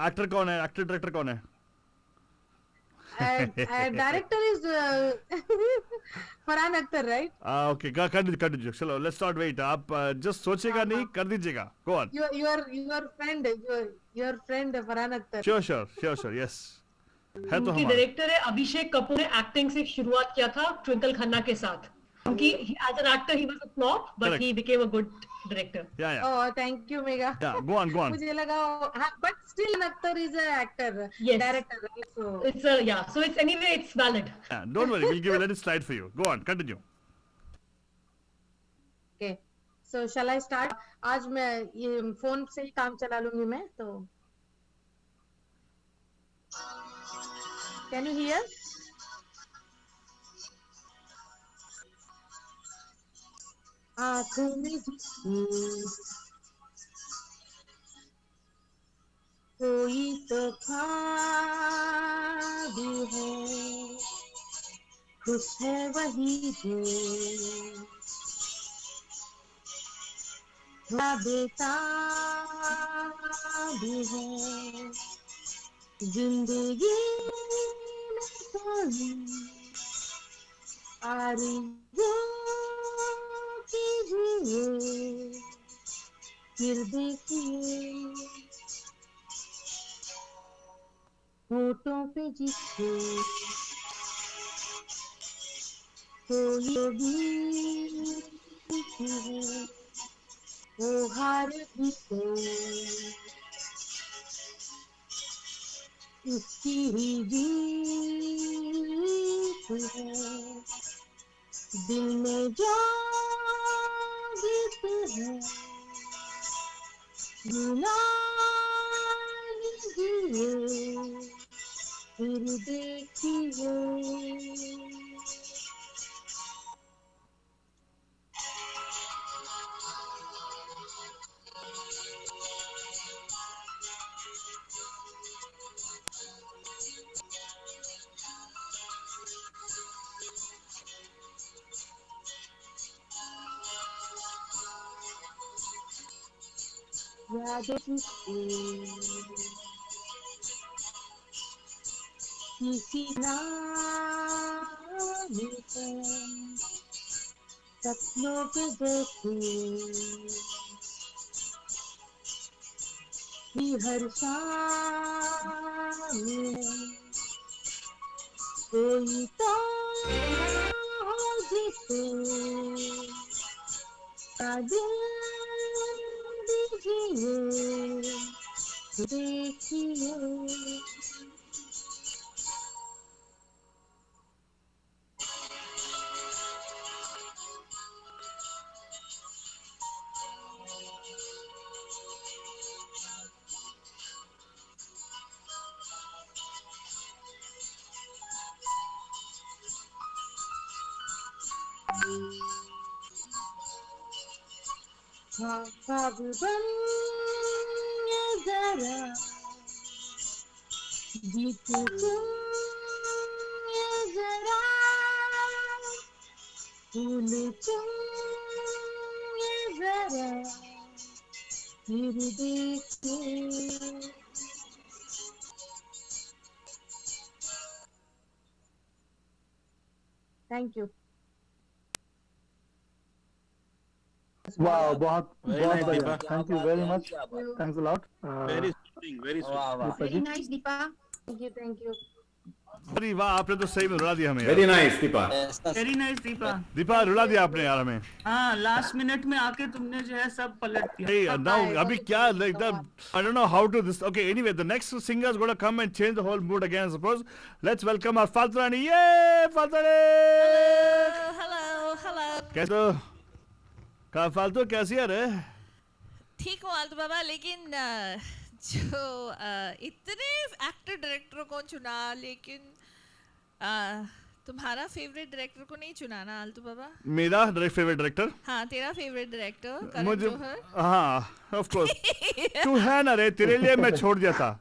Actor कौन है, एक्टर डायरेक्टर कौन है? Director is Farhan Akhtar, right? Okay, कर दीजिए, चलो, लेट्स नॉट वेट, आप जस्ट सोचेगा नहीं, कर दीजिएगा, go on. Your friend Farhan Akhtar. Sure, yes. है तो उनकी डायरेक्टर है अभिषेक कपूर ने एक्टिंग से शुरुआत किया था ट्विंकल खन्ना के साथ, क्योंकि as an actor he was a flop but he became a good director. Yeah thank you Megha. Go on. मुझे लगा but still Akhtar is a actor, director, right? So it's anyway it's valid. Don't worry, we'll give a little slide for you. Go on, continue. Okay, so shall I start? आज मैं ये phone से ही काम चला लूंगी मैं, तो कैन यू हियर? आँखों में कोई तो ख्वाब है, खुश है वही जो बेताब है। जिंदगी में कोई आरज़ू कीजिए, फिर देखिए होठों पे जिसके कोई भी है, वो हार भी तो उसकी ही जीत है। दिल में जो गीत है रुला लीजिए, फिर देखिए यादों किसी नाम सपनों पे देखे कि हर शाम कोई तो हो जिसे देखिए ख्वाब बन ये जरा गीत सुन ये जरा फूल चुन ये जरा फिर देखिए थैंक यू वाह बहुत Very बहुत nice, बढ़िया Deepa. Thank you very much thanks a lot very soothing, very soothing. Very nice Deepa thank you अरे वाह, आपने तो सही में रुला दिया हमें यार। Very nice, Deepa. Very nice Deepa. Deepa रुला दिया आपने यार हमें। हाँ, लास्ट मिनट में आके तुमने जो है सब पलट दिया। Hey, now अभी क्या एकदम I don't know how to this. Okay, anyway, the next singer is going to come and change the whole mood again, I suppose. Let's welcome our Faltarani. Yay, Faltarani! Hello कैसे हो? का फालतू कैसी है रे? ठीक हूँ आलतू बाबा, लेकिन जो इतने एक्टर डायरेक्टरों को चुना, लेकिन तुम्हारा फेवरेट डायरेक्टर को नहीं चुना ना आलतू बाबा? मेरा फेवरेट डायरेक्टर? हाँ, तेरा फेवरेट डायरेक्टर करण मुझे जौहर। हाँ ऑफ कोर्स तू है ना रे, तेरे लिए मैं छोड़ दिया था,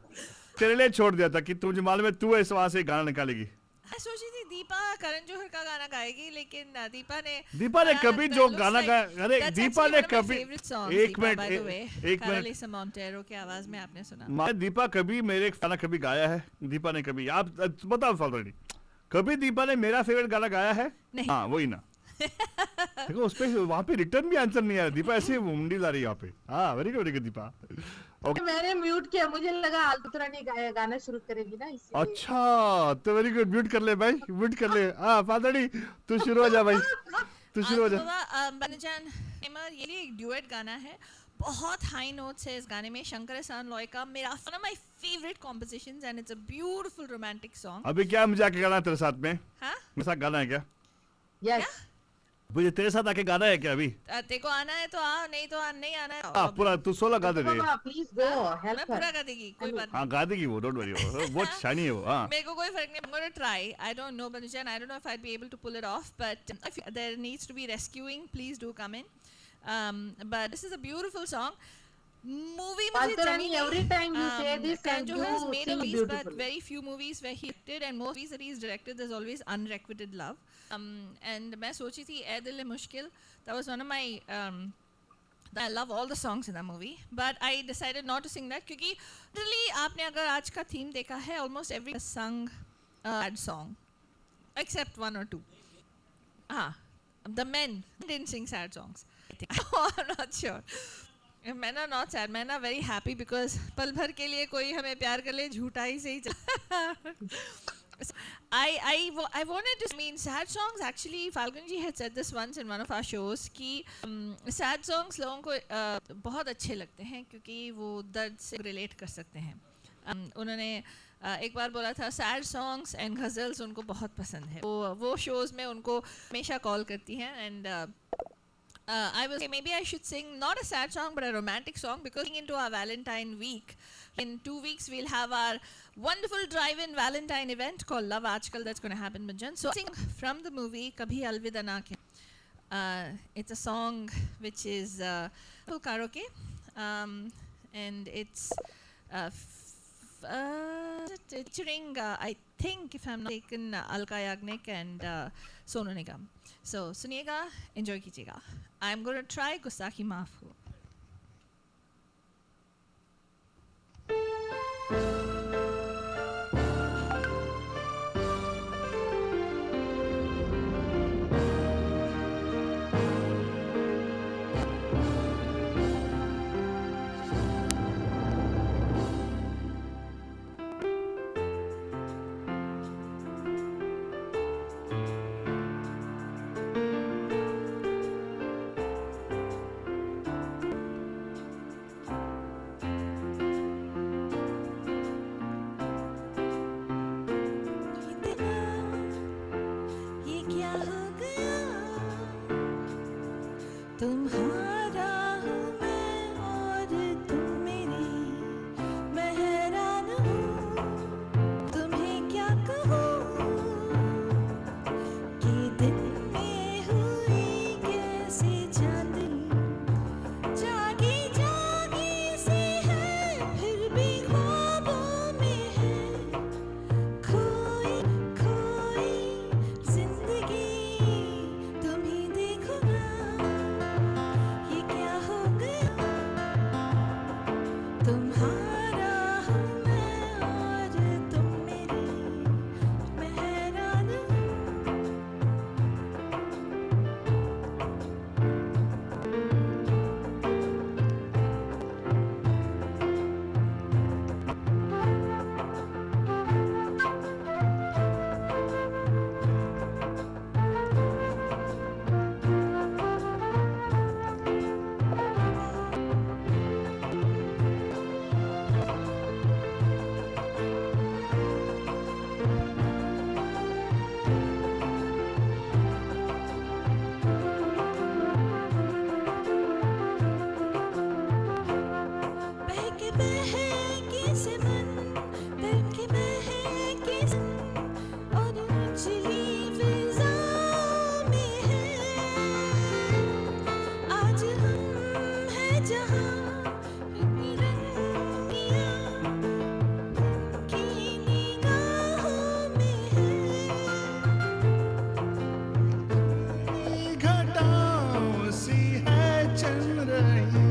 तेरे लिए छोड़ दिया था कि तुझे मालूम है तू ऐसे वहां से गाना निकालेगी। मैं सोची थी दीपा करण जौहर का गाना गाएगी, लेकिन दीपा ने कभी जो गाना गाया, अरे दीपा ने कभी एक मिनट मोंटेरो की आवाज में आपने सुना? दीपा कभी मेरे गाना कभी गाया है? दीपा ने कभी, आप बताओ फाल्तू, कभी दीपा ने मेरा फेवरेट गाना गाया है? हाँ वही ना। देखो उस पे वहाँ पे रिटर्न भी आंसर नहीं आया, दीपा ऐसे मुंडी ला रही है यहाँ पे। हाँ वेरी गुड दीपा। Okay. मैंने म्यूट किया, मुझे लगा आलतू रानी गाना शुरू करेगी ना इसलिए। अच्छा तो वेरी गुड, म्यूट कर ले भाई, म्यूट कर ले। हाँ फादड़ी तू शुरू हो जा भाई, तू शुरू हो जा। बनजान ये एक ड्यूएट गाना है, बहुत हाई नोट्स है इस गाने में। शंकर एहसान लॉय का मेरा one of my favourite compositions and it's a beautiful romantic song. अभी क्या मुझे आके गाना है तेरे साथ में? हाँ मेरे साथ गाना है क्या? यस मुझे तेरे साथ आके गाना है क्या अभी? तेरे को आना है तो आ, नहीं तो नहीं आना है। हाँ पूरा तू 16 गा दे। प्लीज गो हेल्प मैं पूरा गा देगी, कोई बात हाँ गा देगी वो, डोंट वरी, बहुत शानी है वो। हाँ मेरे को कोई फर्क नहीं, I'm gonna try. I don't know Banujan, I don't know if I'd be able to pull it off, but if there needs to be rescuing, please do come in. But this is a beautiful song. Movie every time you say this and you has made sing movies, beautiful. but very few movies where he acted, and most movies that he's directed there's always unrequited love. And मैं सोची थी ऐ दिल मुश्किल, that was one of my I love all the songs in that movie, but I decided not to sing that क्योंकि really आपने अगर आज का theme देखा है, almost every sung sad song except one or two. The men didn't sing sad songs. I'm not sure. Men are not sad, men are very happy because पल भर के लिए कोई हमें प्यार कर ले, झूठा ही सही चला। I wanted to mean sad songs. Actually, Falgun ji had said this once in one of our shows कि sad songs लोगों को बहुत अच्छे लगते हैं क्योंकि वो दर्द से relate कर सकते हैं। उन्होंने एक बार बोला था sad songs and ghazals उनको बहुत पसंद है। वो shows में उनको हमेशा call करती हैं and I was maybe I should sing not a sad song but a romantic song because into our Valentine week. In 2 weeks we'll have our wonderful drive-in Valentine event called Love Aajkal that's going to happen in Jan. So sing from the movie Kabhi Alvida Na Ke. It's a song which is full karaoke and it's featuring I think if I'm not mistaken Alka Yagnik and Sonu Nigam. So सुनिएगा, enjoy कीजिएगा. I'm going to try गुस्ताखी माफ हो. जहां रंगिया की निगाहों में है। घटाओं सी है चल रही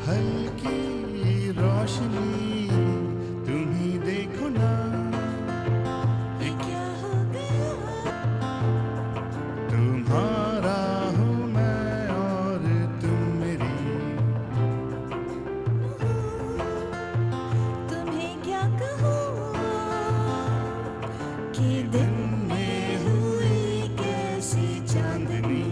हल्की रोशनी, तुम ही देखो ना ये क्या हो गया, तुम्हारा हूँ मैं और तुम मेरी। तुम्हें क्या कहूँ कि दिन में हुई कैसी चांदनी।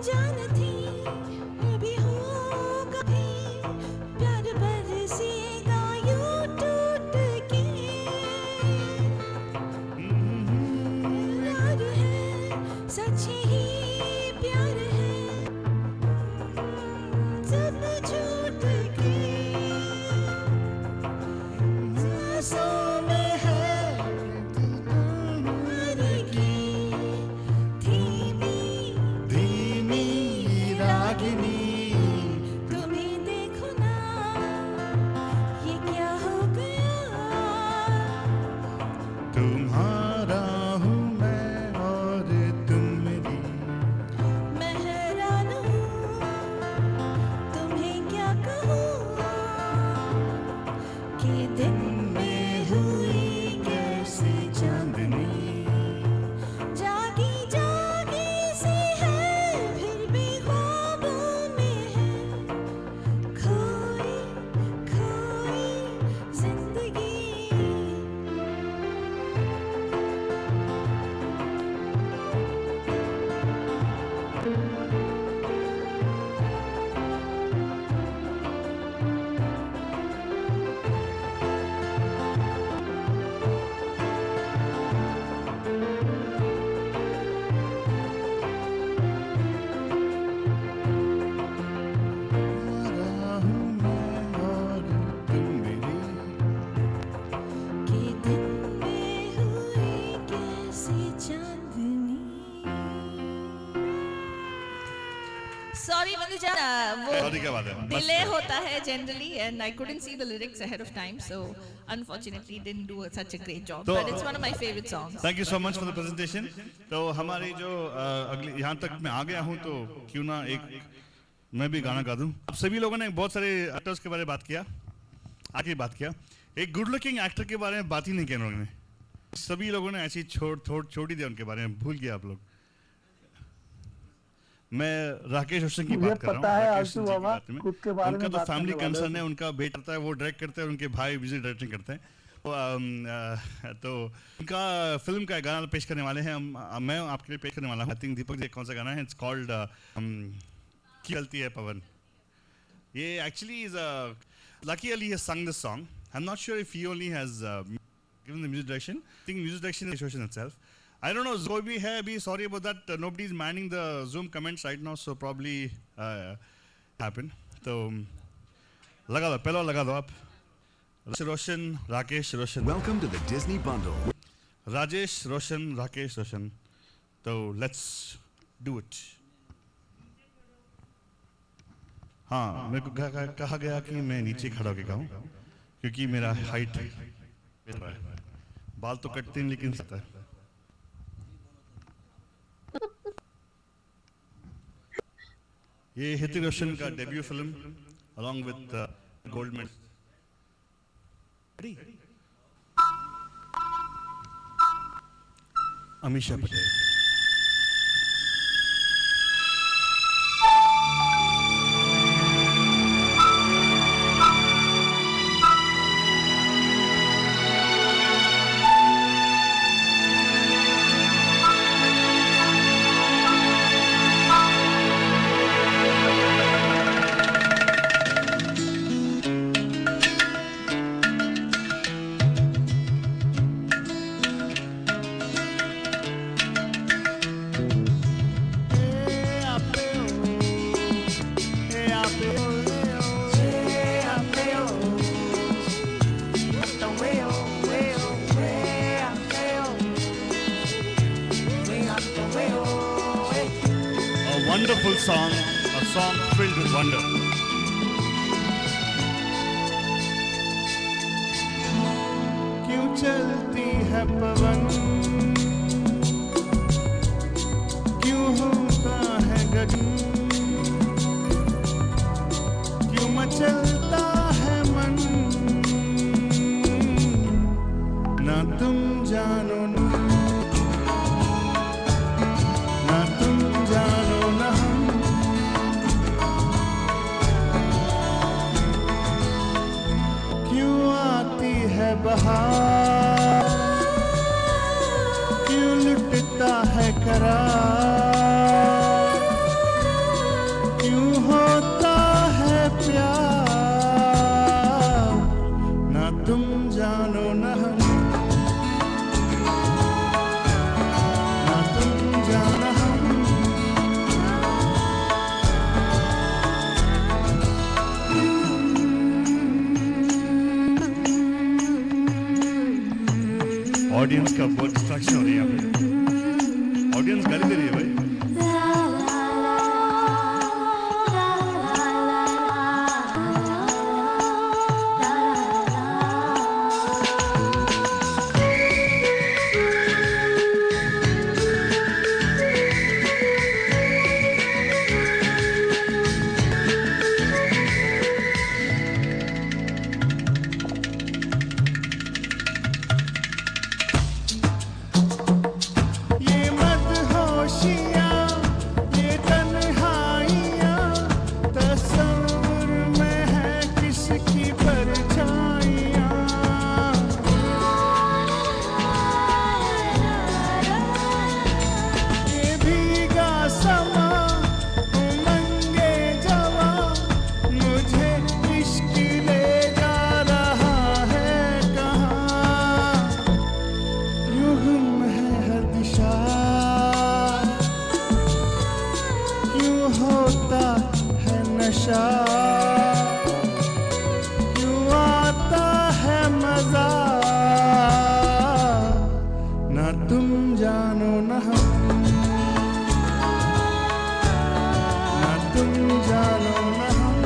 जानती भी हो कभी प्यार बरसेगा यूं टूट के। प्यार है सच ही प्यार है सब झूठ के। सांसों में है तुम्हारी की धीमी धीमी रागिनी, तुम्हें देखो ना ये क्या हो गया, तुम्हारा हूँ मैं और तुम मेरी। मैं हैरान हूँ तुम्हें क्या कहूँ कि दिन में हुई कैसी चांदनी। जागी जागी सी है फिर भी ख्वाबों में है, खोई खोई जिंदगी। तुम्हारा हूँ मैं और तुम मेरी। कि दिन में हुई कैसी चांदनी। Sorry Manduja, Sorry, क्या बात है? वो डिले होता है generally and I couldn't see the lyrics ahead of time, so unfortunately didn't do such a great job. तो- But it's one of my favorite songs. Thank you so much for the presentation. तो हमारी जो अगली यहाँ तक मैं आ गया हूँ, तो क्यों ना एक मैं भी गाना गा दूँ। आप सभी लोगों ने बहुत सारे एक्टर्स के बारे में बात किया, आगे बात किया, एक गुड लुकिंग एक्टर के बारे में बात ही नहीं किया उन्होंने। सभी लोगों ने ऐसी छोड़ ही दिया उनके बारे में, भूल गया आप लोग। मैं राकेश रोशन की मुझे बात कर रहा हूँ। पता है राकेश आशु रोशन जी की बाबा, बात में। खुद के बारे उनका में तो बात फैमिली करने वाले कंसर्न हो। है, उनका बेटा था वो डायरेक्ट करते हैं, उनके भाई म्यूजिक डायरेक्टिंग करते हैं। तो उनका फिल्म का गाना पेश करने वाले हैं मैं आपके लिए पेश करने वाला हूँ। आई थिंक दीपक जी कौन सा गाना है, इट्स कॉल्ड की गलती है पवन। ये actually is Lucky Ali has sung this song. I'm not sure if he only has given the music direction. I think music direction is the itself. I don't know, Zoe hai abhi, sorry about that. Nobody is manning the Zoom comments right now, so probably happen. So लगा दो, पहला लगा दो आप। रोशन, Rakesh Roshan. Welcome to the Disney Bundle. Rajesh रोशन, राकेश रोशन। तो let's do it. हाँ, मेरे को कहा गया कि मैं नीचे खड़ा होकर गाऊं, क्योंकि मेरा हाइट बाल तो कटते हैं लेकिन सकता है। ये ऋतिक रोशन का debut film along with gold medal. Amisha Patel. song, a song filled with wonder. क्यों चलती है पवन, क्यों होता है गगन, क्यों मचलता है मन, ना तुम जानो ना तुम जानो ना हम, क्यों आती है बहार, क्यों लुटता है करार, क्यों होता है प्यार, ना तुम जानो ना हम, ना तुम जानो हम। ऑडियंस का बहुत डिस्ट्रैक्शन हो रही है यहाँ पे। ऑडियंस गाली दे रही है भाई। ये मदहोशियाँ, ये तन्हाइयाँ, तस्वुर में है किसकी परछाइयाँ। ये भीगा समा, उमंगे जवा, मुझे इश्क ले जा रहा है कहाँ। यूं गुम है हर दिशा, क्यों होता है नशा, क्यों आता है मजा, ना तुम जानो ना हम, ना तुम जानो ना हम।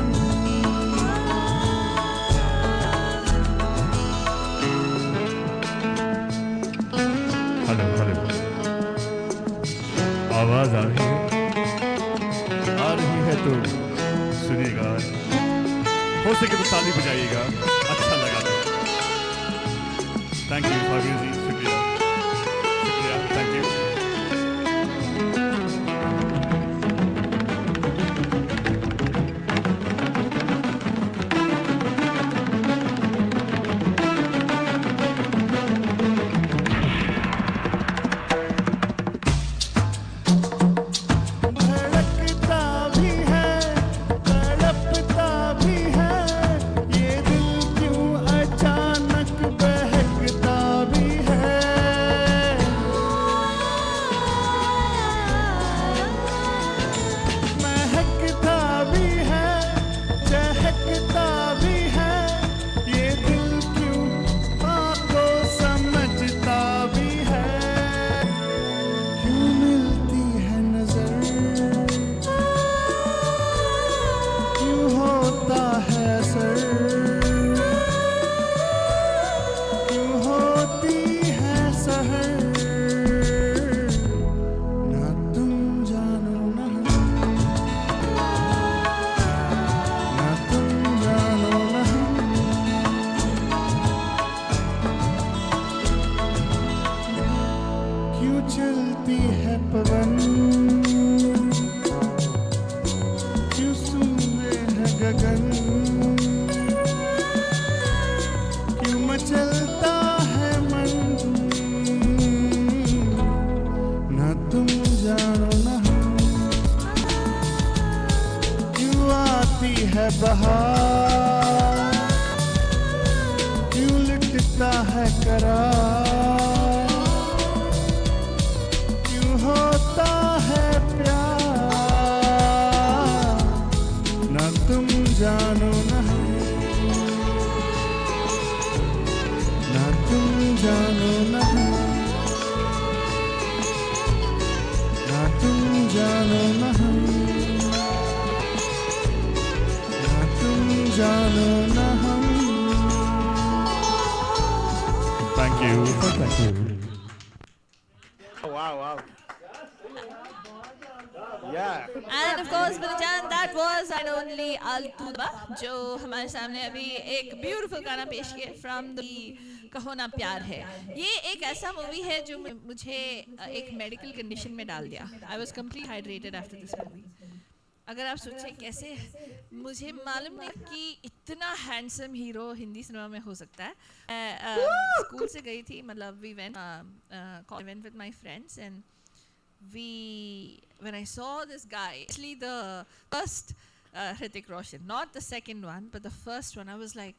हेलो हेलो, आवाज आ रही है? आ रही है तो सुनिएगा, हो सके तो ताली बजाइएगा, अच्छा लगा तो। थैंक यू फाबियो जी, शुक्रिया शुक्रिया, थैंक यू। धड़कता भी है, तड़पता भी है, ये दिल क्यों अचानक बहकता भी है। महकता भी है, चहकता भी है, ये दिल क्यों आपको समझता भी है। क्यों मिलती है नजर, क्यों होता है असर, क्यों होती है सहर, ना तुम जानो ना हम, ना तुम जानो ना हम। क्यों चलती है पवन, क्यों सूंघे है गगन, क्यों मचलता है मन, ना तुम जानो ना हम। क्यों आती है बहार, क्यों लिटता है करार, क्यों होता है प्यार, ना तुम जानो ना हम, ना तुम जानो ना हम, ना तुम जानो ना हम। Wow. Yeah. And of course, Balajan, that was and only Altu Daba, जो हमारे सामने अभी एक ब्यूटीफुल गाना पेश किया फ्रॉम द कहो ना प्यार है. ये एक ऐसा मूवी है जो मुझे एक मेडिकल कंडीशन में डाल दिया. I was completely hydrated after this movie. अगर आप सोचें कैसे, मुझे मालूम नहीं कि इतना हैंडसम हीरो हिंदी सिनेमा में हो सकता है. स्कूल से गई थी, मतलब we went with my friends and when I saw this guy, actually the first Hrithik Roshan, not the second one, but the first one, I was like,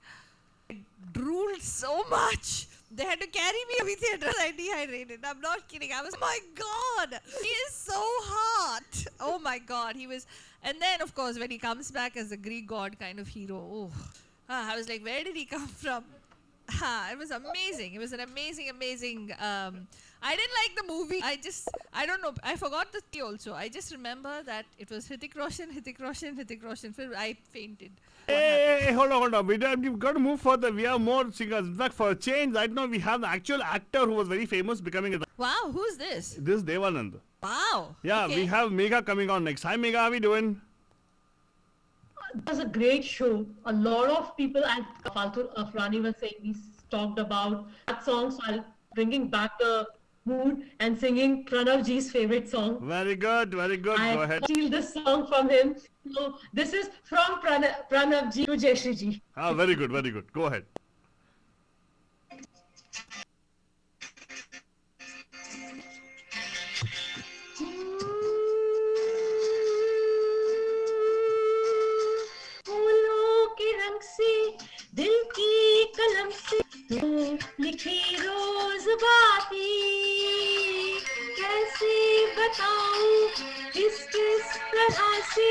I drooled so much. They had to carry me to the theater. I dehydrated. I'm not kidding. I was, oh my God, he is so hot. Oh my God, he was. And then, of course, when he comes back as a Greek god kind of hero, I was like, where did he come from? It was amazing. It was an amazing. I didn't like the movie. I don't know. I forgot the tea also. I just remember that it was Hrithik Roshan. I fainted. Hey, hold on. We've got to move further. We have more singers. In fact, for a change, right now we have the actual actor who was very famous becoming a... Wow, who's this? This is Devanand. Wow. Yeah, okay. We have Megha coming on next. Hi, Megha. How are we doing? It was a great show. A lot of people, and Faltu Afrani was saying, we talked about that song, so I'll bringing back the mood and singing Pranav Ji's favorite song. Very good. Go ahead. I steal this song from him. So this is from Pranav Ji to Jayashree Ji. Very good. Go ahead. दिल की कलम से लिखी रोज बातें कैसे बताऊं किस तरह से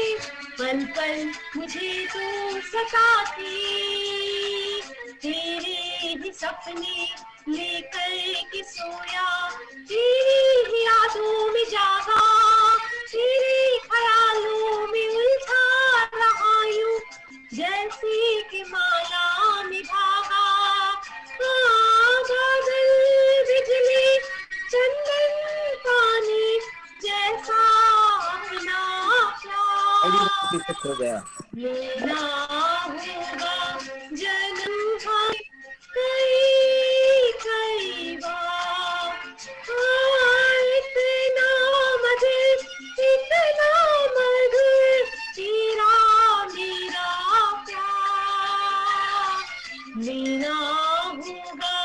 पल पल मुझे तो सताती तेरे ही सपने लेकर के सोया तेरी ही यादों में जागा तेरे ख्यालों में उलझा रहा यूं जैसे कि माला में धागा बादल बिजली चंदन पानी जैसा अपना प्यार लेना होगा जन्म कई बार इतना मधुर तेरा मेरा प्यार लेना होगा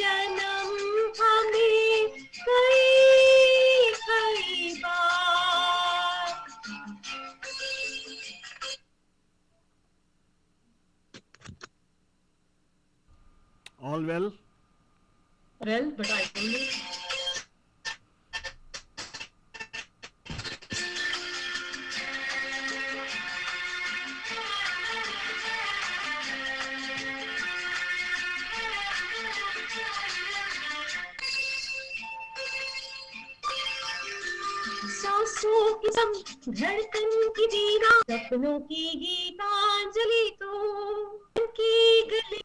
जन्म हमें कई बार. All well? Well, but I told you. सांसों की सम धड़कन की वीणा सपनों की गीतांजलि तो की गली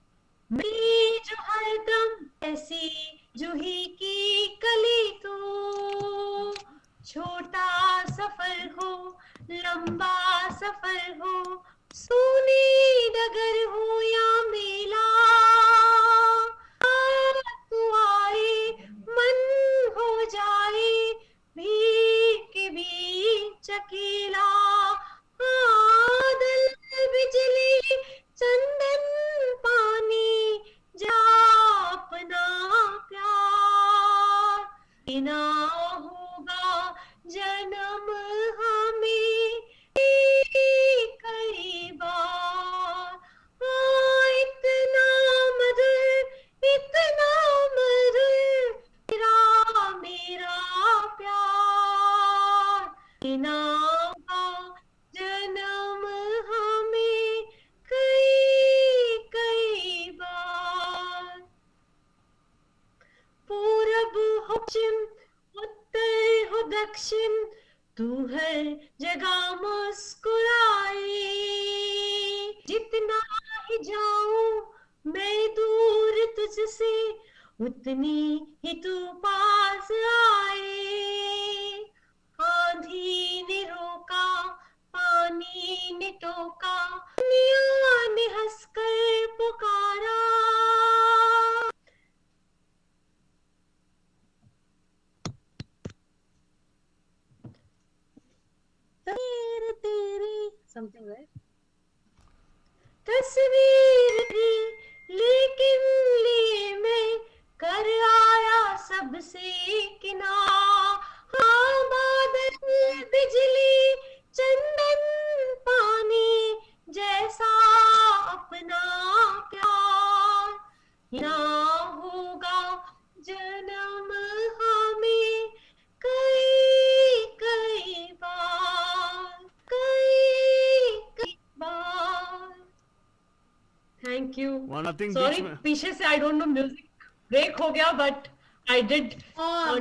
में जो हरदम ऐसी जूही की कली तो छोटा सफर हो लंबा सफर हो सोनी डगर हो या मेला तू आए मन हो जाए भीड़ के बीच अकेला बादल बिजली चंदन पानी जा अपना प्यार बिना होगा जन्म हमें कई बार. इतना मधुर तेरा मेरा प्यार बिना होगा जन्म हमें कई बार. पूरब हो पश्चिम उत्तर हो दक्षिण तू हर जगह मुस्कुराए जितना ही जाऊं मैं दूर तुझसे उतनी ही तू पास आए, आंधी ने रोका, पानी ने टोका, दुनिया ने हंसकर पुकारा। तस्वीर तेरी, समथिंग राइट, तस्वीर थी लेकिन लिए मैं कर आया सबसे किनारा। हाँ, बादल बिजली चंदन पानी जैसा अपना प्यार, ना होगा जन्म हमें कई कई बार, कई बार। Thank you. nothing sorry, beats में- पीछे से I don't know music break हो गया, बट आई डिड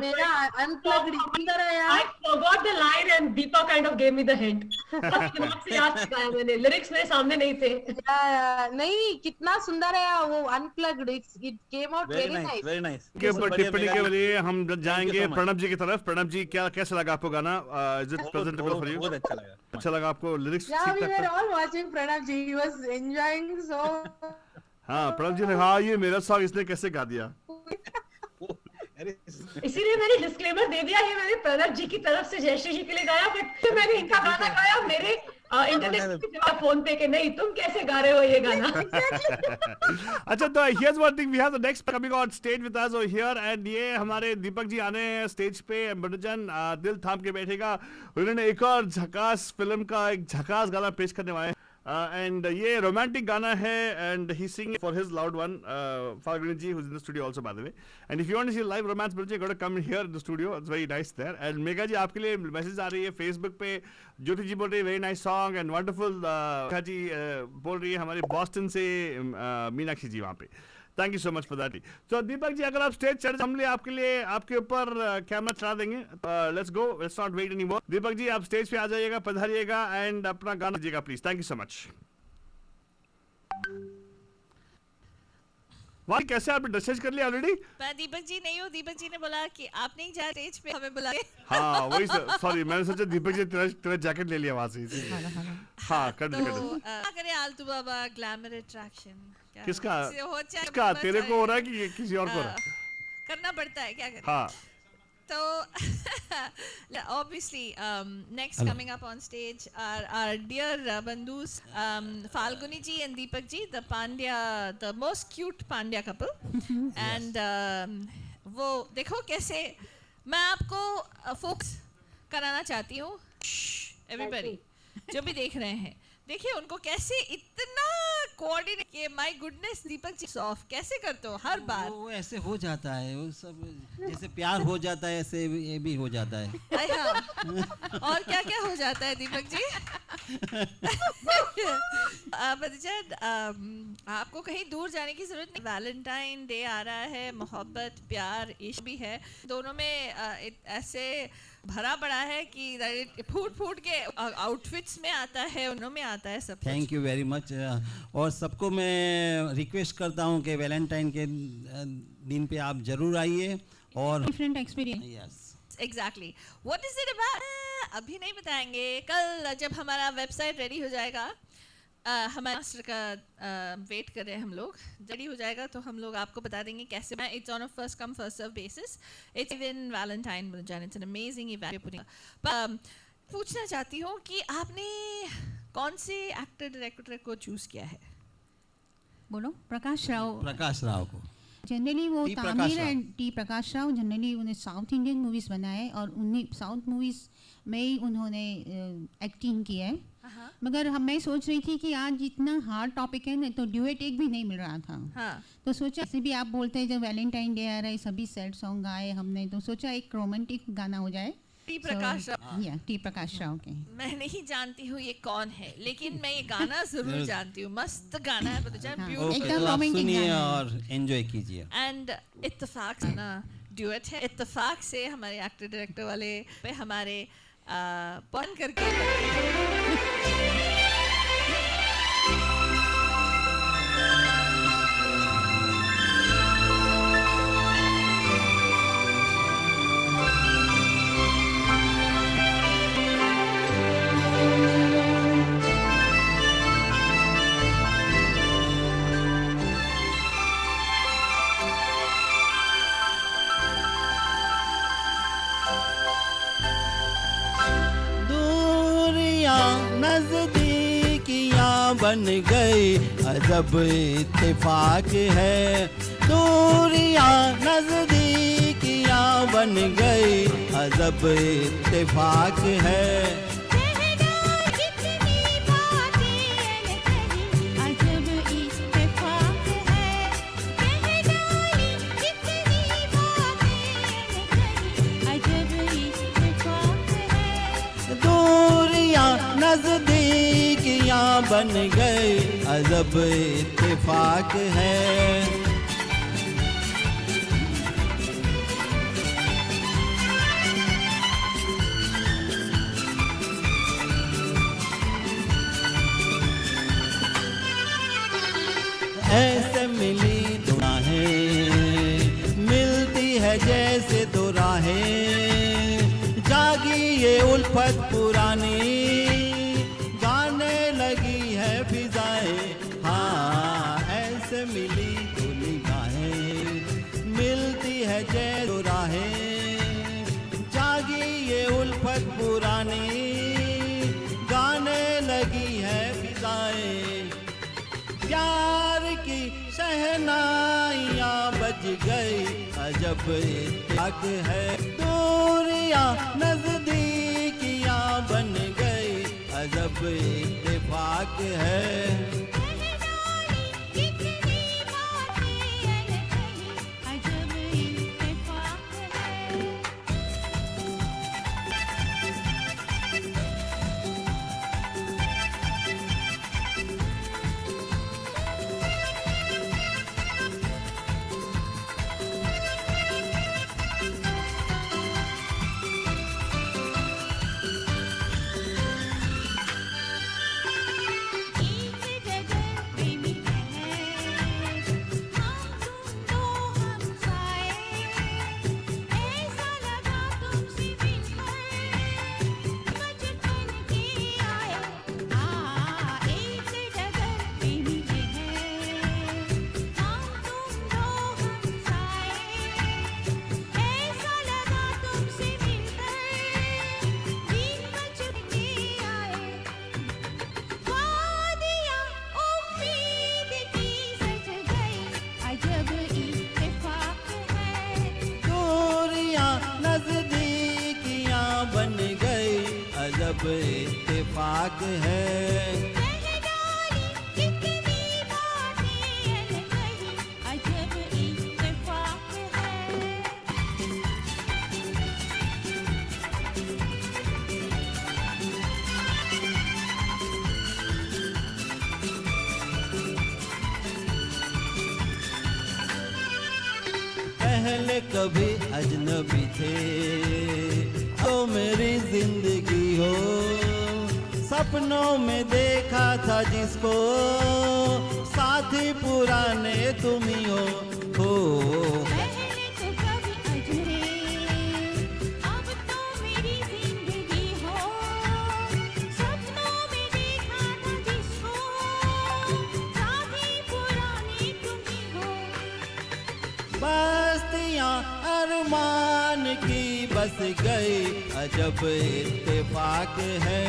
मेरा अनप्लग्ड इधर है यार। I forgot the line and Deepa kind of gave me the hint. बस दिमाग से याद किया मैंने, लिरिक्स मेरे सामने नहीं थे। नहीं, कितना सुंदर है वो unplugged, it came out very nice, very nice. के ऊपर टिप्पणी के लिए हम जाएंगे प्रणब जी की तरफ। प्रणब जी, क्या कैसा लगा आपको गाना? Is it presentable for you? बहुत अच्छा लगा। अच्छा लगा आपको? लिरिक्स Yeah, we ठीक were ठाक? all watching Pranav ji. He was enjoying so. हाँ, प्रणब जी ने हाँ ये मेरा सॉन्ग इसने कैसे गा दिया। इसीलिए मैंने डिस्क्लेमर दे दिया, ये मैंने प्रणब जी की तरफ से जयश्री जी के लिए गाया, बट मैंने इनका गाना गाया मेरे इंटरनेट फोन पे कि नहीं तुम कैसे गा रहे हो ये गाना। अच्छा, तो here's one thing, we have the next coming on stage with us over here, and ये हमारे दीपक जी आने हैं स्टेज पे। मनोजन दिल थाम के बैठेगा, उन्होंने एक और झकास फिल्म का एक झकास गाना पेश करने वाले हैं। एंड ये रोमांटिक गाना है, and he sing for his loud one Falguni ji, who's in the studio also by the way. And if you want to see live romance music, you got to come here in the studio. It's very nice there. And Megha ji आपके लिए message आ रही है Facebook पे। ज्योति जी बोल रही है very nice song and wonderful. Ji बोल रही है हमारे बॉस्टन से मीनाक्षी जी वहाँ पे। Thank you so much for that. तो दीपक जी, अगर आप स्टेज चढ़, हम आपके लिए आपके ऊपर कैमरा चला देंगे। Let's go, let's not wait any more. Deepak ji, आप स्टेज पे आ जाइएगा, पधारिएगा एंड अपना गाना दीजिएगा please. Thank you so much. वाह, कैसे आपने डिसाइड कर लिया ऑलरेडी? मैं दीपक जी नहीं हूँ, दीपक जी ने बोला कि आप नहीं जा स्टेज पे, हमें बुलाए। हाँ वही, सॉरी मैंने सोचा दीपक जी तेरा जैकेट ले लिया वहां से। हाँ, कर दे। तो क्या करे आलतू बाबा, ग्लैमर अट्रैक्शन किसका तेरे को हो रहा है कि किसी और को हो रहा है? करना पड़ता है, क्या करें। हाँ, तो obviously next coming up on stage are our dear bandhus Falguni ji and Deepak ji, the most cute Pandya couple. And वो देखो कैसे मैं आपको फोकस कराना चाहती हूँ। everybody जो भी देख रहे हैं, देखिए उनको कैसे इतना कोऑर्डिनेट किए। My goodness, Deepak ji soft कैसे करते हो हर बार? वो ऐसे हो जाता है, वो सब जैसे प्यार हो जाता है ऐसे ये भी हो जाता है। और क्या क्या हो जाता है दीपक जी? आपको कहीं दूर जाने की जरूरत नहीं। वैलेंटाइन डे आ रहा है, मोहब्बत प्यार इश्क भी है, दोनों में ऐसे भरा पड़ा है कि फूट फूट के आउटफिट्स में आता है, उनों में आता है सब। Thank you very much. और सबको मैं रिक्वेस्ट करता हूँ कि वैलेंटाइन के दिन पे आप जरूर आइए और different experience. Yes, exactly. What is it about अभी नहीं बताएंगे, कल जब हमारा वेबसाइट रेडी हो जाएगा, हमारे मास्टर का वेट कर रहे हैं हम लोग, रेडी हो जाएगा तो हम लोग आपको बता देंगे कैसे। It's on a first come first serve basis. It's even Valentine मुझे इट्स एन अमेजिंग इवेंट। पूछना चाहती हूँ कि आपने कौन से एक्टर डायरेक्टर को चूज किया है? बोलो। प्रकाश राव को जनरली वो Tamir and T Prakash Rao generally उन्हें साउथ इंडियन मूवीज बनाए और उन्हीं साउथ मूवीज में ही उन्होंने एक्टिंग की है। मगर मैं सोच रही थी कि आज इतना हार्ड टॉपिक है ना, तो ड्यूएट एक भी नहीं मिल रहा था। तो सोचा ऐसे भी आप बोलते हैं जब वैलेंटाइन डे आ रहा है सभी सैड सॉन्ग गाए हमने, तो सोचा एक रोमांटिक गाना हो जाए। टी प्रकाश राव, टी प्रकाश राव के मैं नहीं जानती हूँ ये कौन है, लेकिन मैं ये गाना जरूर जानती हूँ। मस्त गाना है, एकदम रोमांटिक गाना और एंजॉय कीजिए। एंड इत्तेफाक से ना ड्यूएट है, इत्तेफाक से हमारे एक्टर डायरेक्टर वाले पे हमारे पॉन करके बन गई अजब इत्तेफाक है दूरियां नजदीकियां बन गई अजब इत्तेफाक है नजदीकियां बन गए अजब इत्तेफाक है ऐसे मिली दो राहें मिलती है जैसे दो राहें जागी ये उल्फत पुरानी मिली दो निगाहें मिलती है जैसे राहें जागी ये उल्फत पुरानी गाने लगी है फिजाएं प्यार की शहनाइयां बज गई अजब इत्तेफाक है दूरियां नजदीकियां बन गई अजब इत्तेफाक है अजब इत्तेफाक है पहले कभी अजनबी थे तो मेरी जिंदगी हो सपनों में देखा था जिसको साथी पुराने तुम ही हो पहले तो कभी अजनबी अब तो मेरी जिंदगी हो सपनों में देखा था जिसको साथी पुराने तुम ही हो बस्तियां अरमान की बस गई अजब इत्तेफाक है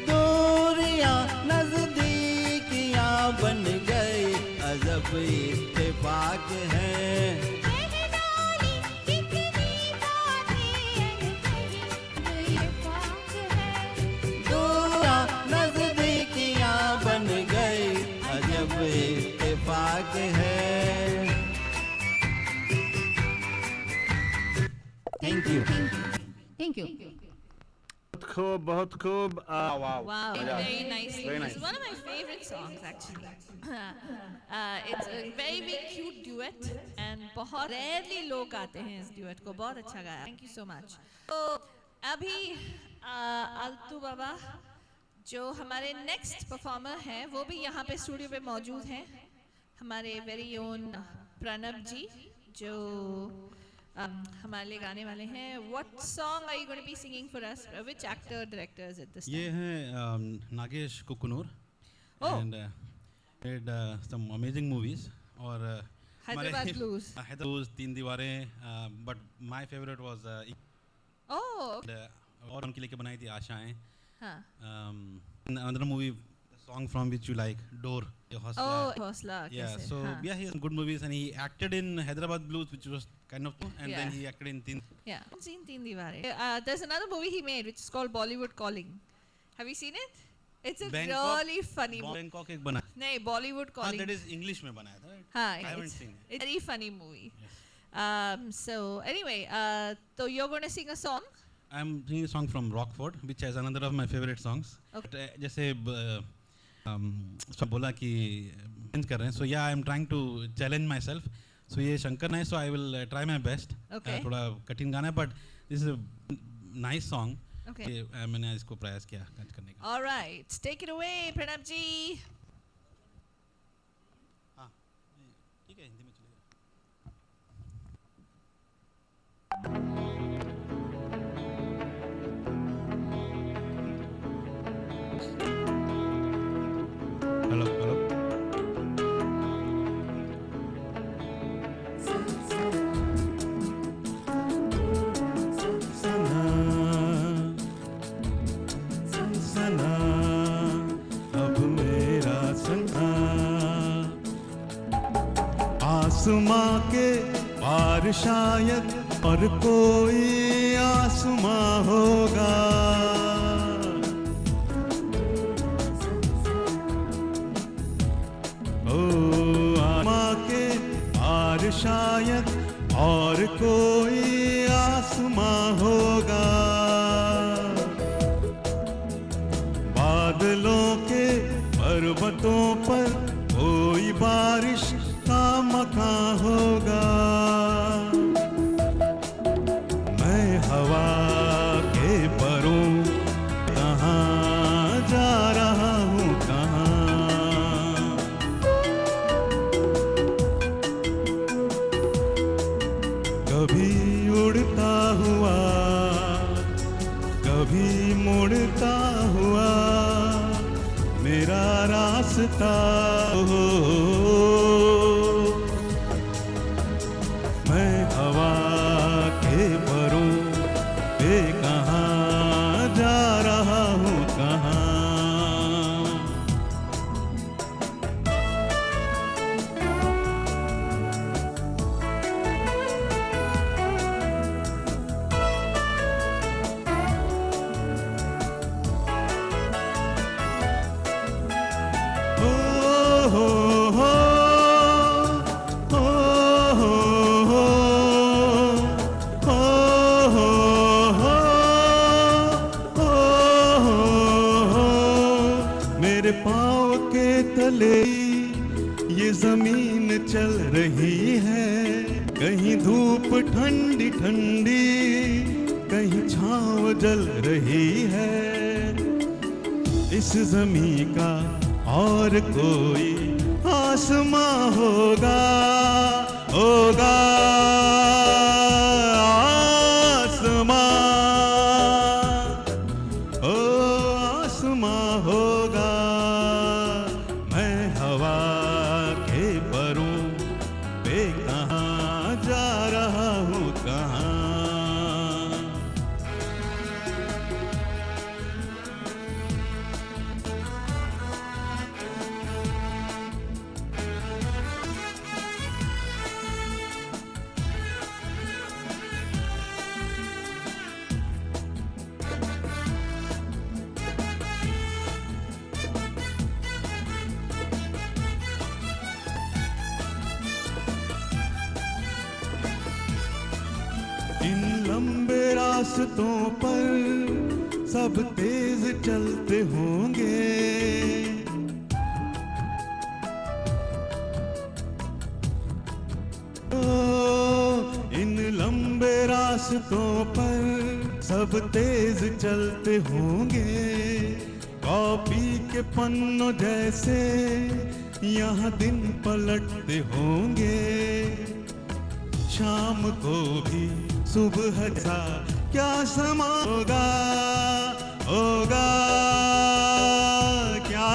दूरियां नजदीकियां बन गई अजब इत्तेफाक है दूरियां नजदीकियां बन गई अजब इत्तेफाक है Thank you. Thank you. बहुत खूब Wow, very nice. It's one of my favorite songs actually. It's a very very cute duet and बहुत rarely लोग गाते हैं इस duet को बहुत अच्छा गाया. Thank you so much. तो अभी आल्तू बाबा जो हमारे next performer हैं वो भी यहाँ पे स्टूडियो पे मौजूद हैं हमारे very own प्रणब जी जो हमारे लिए गाने वाले हैं. What song are you going to be singing for us? Which actor, director is it this time? ये हैं Nagesh Kukunoor and did some amazing movies और Hyderabad Blues. Hyderabad Blues, तीन दीवारें but my favorite was oh और उनके लिए बनाई थी आशाएं. हाँ. Another movie song from which you like, Door. Oh, Hosla. Yeah, kaise? so हाँ. yeah, he has good movies, and he acted in Hyderabad Blues, which was kind of, and then he acted in Teen. Yeah, I've seen Teen Diware. There's another movie he made which is called Bollywood Calling. Have you seen it? It's a really funny movie. Bangkok एक बना. नहीं, Bollywood Calling. That is English में बनाया था. हाँ, I haven't seen it. It's a very funny movie. So anyway, so you're going to sing a song? I'm singing a song from Rockford, which is another of my favorite songs. Okay. जैसे सब बोला कि change कर रहे हैं, so yeah, I'm trying to challenge myself. So ये शंकर है, so I will try my best. Okay. थोड़ा कठिन गाना है, but this is a nice song. Okay. मैंने इसको प्रयास किया करने का. All right, take it away, Pranab ji. हाँ, ठीक है, हिंदी में चलेगा. Hello, hello. सना अब मेरा सना आसमां के पार शायद और कोई आसमां होगा ओ आसमां के पार शायद और कोई आसमां होगा बादलों के पर्वतों पर कोई बारिश का मकान होगा मैं हवा के परों कहाँ जा रहा हूँ कहाँ कभी उड़ता हुआ कभी मुड़ता हुआ मेरा रास्ता हो मैं हवा के परों पे कहाँ जा रहा हूँ कहाँ मेरे पाँव के तले ये जमीन चल रही है कहीं धूप ठंडी ठंडी कहीं छाँव जल रही है इस जमीन का और कोई आसमां होगा होगा आसमां ओ आसमां होगा मैं हवा के परों पे कहाँ जा रहा हूँ कहाँ इन लंबे रास्तों पर सब तेज चलते होंगे इन लंबे रास्तों पर सब तेज चलते होंगे कॉपी के पन्नों जैसे यहाँ दिन पलटते होंगे शाम को भी सुबह सा क्या समा होगा होगा क्या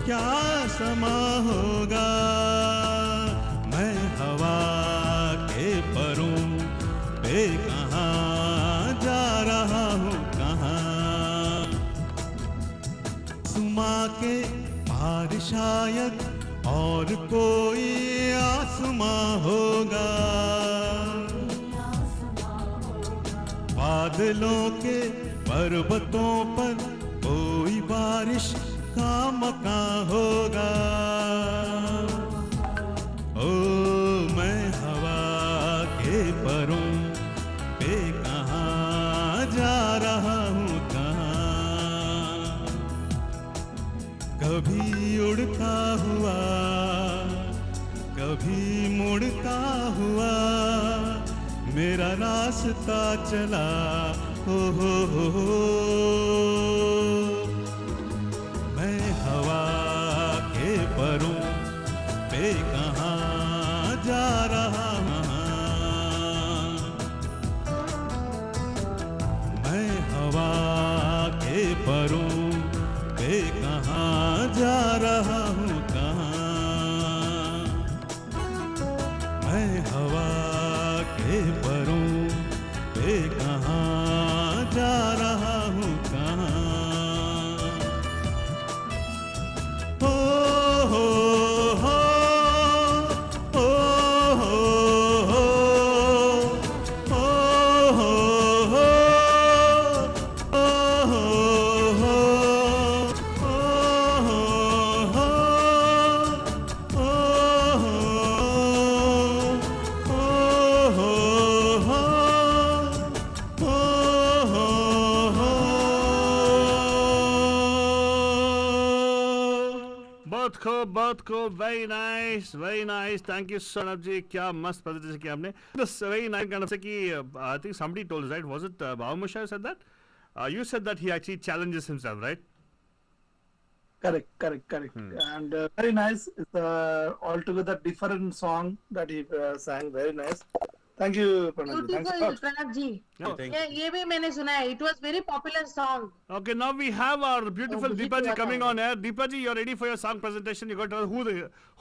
क्या समा होगा मैं हवा के परों पे कहाँ जा रहा हूँ कहाँ के पार शायद और कोई आसमां होगा, बादलों के पर्वतों पर कोई बारिश का मकान होगा। ओ मैं हवा के परों पे कहाँ जा रहा हूँ, कहाँ, कभी उड़ता हुआ कभी मुड़ता हुआ मेरा रास्ता चला, हो। मैं हवा के परों पे कहाँ जा रहा हूँ, मैं हवा के परों पे कहाँ जा रहा हूँ, कहाँ, मैं हवा के परों पे कहाँ जा रहा हूँ, कहाँ, हो हो हो हो हो हो हो बहुत खूब, वेरी नाइस, थैंक यू सनब जी, क्या मस्त प्रेजेंटेशन किया आपने। This very nice kind of कि I think somebody told us, right, was it Bhavamsha said that? You said that he actually challenges himself, right? Correct. And very nice. It's altogether different song that he sang. Very nice. Thank you, Pranav ji. Thanks a lot. Pranab ji, Yeah, thank you. ये भी मैंने सुना है. It was very popular song. Okay, now we have our beautiful मुझे Deepa ji तो coming आता on air. Deepa ji, you're ready for your song presentation. You got to tell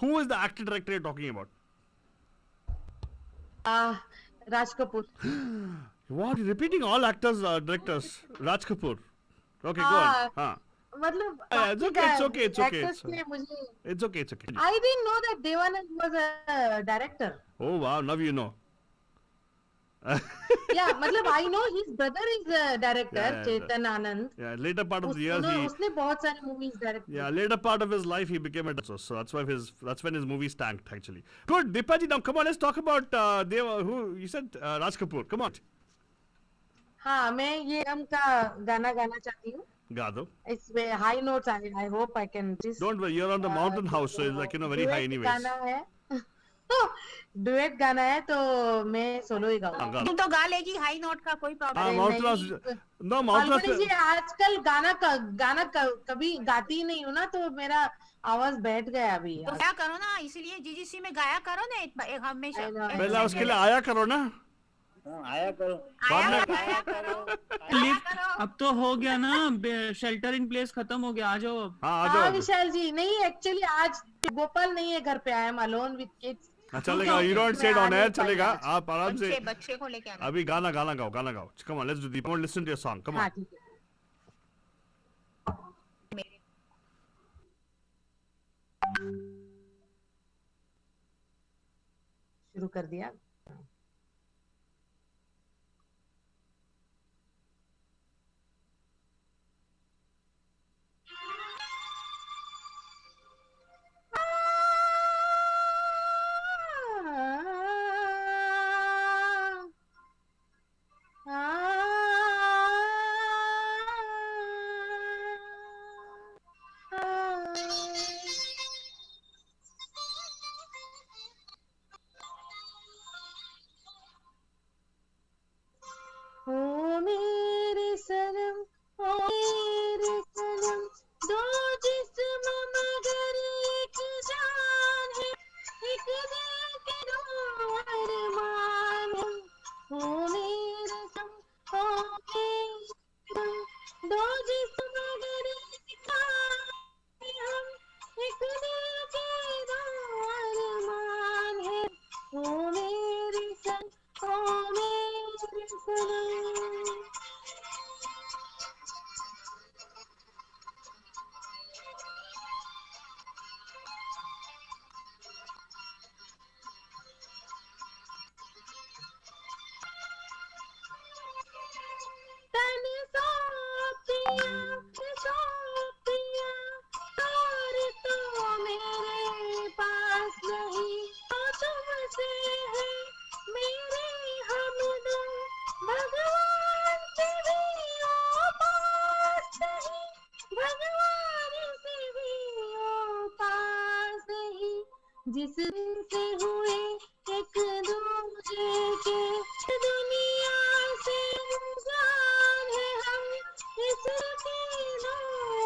who is the actor director you're talking about? Raj Kapoor. What? You're repeating all actors, directors. Raj Kapoor. Okay, go on. हाँ. मतलब It's okay. actors के मुझे It's okay. I didn't know that Devanand was a director. Oh wow, now you know. Yeah, मतलब I know his brother is a director, Yeah. Chetan Anand. Yeah, later part of the years उसने बहुत सारे movies direct किए. Yeah, later part of his life he became a director, so that's when his movies tanked actually. Good, Deepa ji, now come on, let's talk about who you said Raj Kapoor. Come on. हाँ, मैं ये हम का गाना गाना चाहती हूँ. गा दो. It's high notes. I hope I can just. Don't worry, you're on the mountain house, so it's like very high anyways. गाना है. डुएट गाना है तो मैं सोलो ही गाऊंगा. तुम तो गा लेगी हाई नोट का, कोई प्रॉब्लम हाँ, नहीं. mountain house. जी आजकल गाना कभी गाती ही नहीं हूँ ना, तो मेरा आवाज बैठ गया अभी. तो क्या करो ना, इसीलिए जीजीसी में गाया करो ना हमेशा. पहले उसके लिए आया करो ना. आया करो. अब तो हो गया ना, शेल्टर इन प्लेस खत्म हो गया, आ जाओ. हाँ विशाल जी, नहीं एक्चुअली आज गोपाल नहीं है घर पे, I am alone with kids. चलेगा, you don't say it on air, चलेगा, आप आराम से बच्चे को लेके आना. अभी गाना गाओ. Come on, let's do the listen to your song. Come on. शुरू कर दिया. जिस दिन से हुए एक दूजे के, दुनिया से अनजान है हम, इसके दो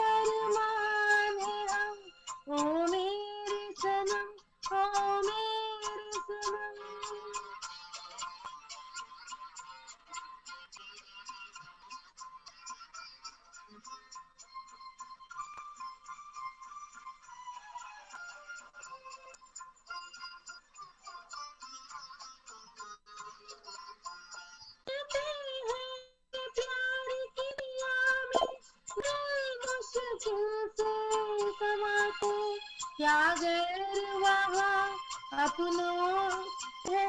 अरमान है हम। ओ मेरे सनम, ओ मेरे सनम। प्यार की दुनिया में मुश्किल से समाते, क्या गैर वहाँ अपनों है,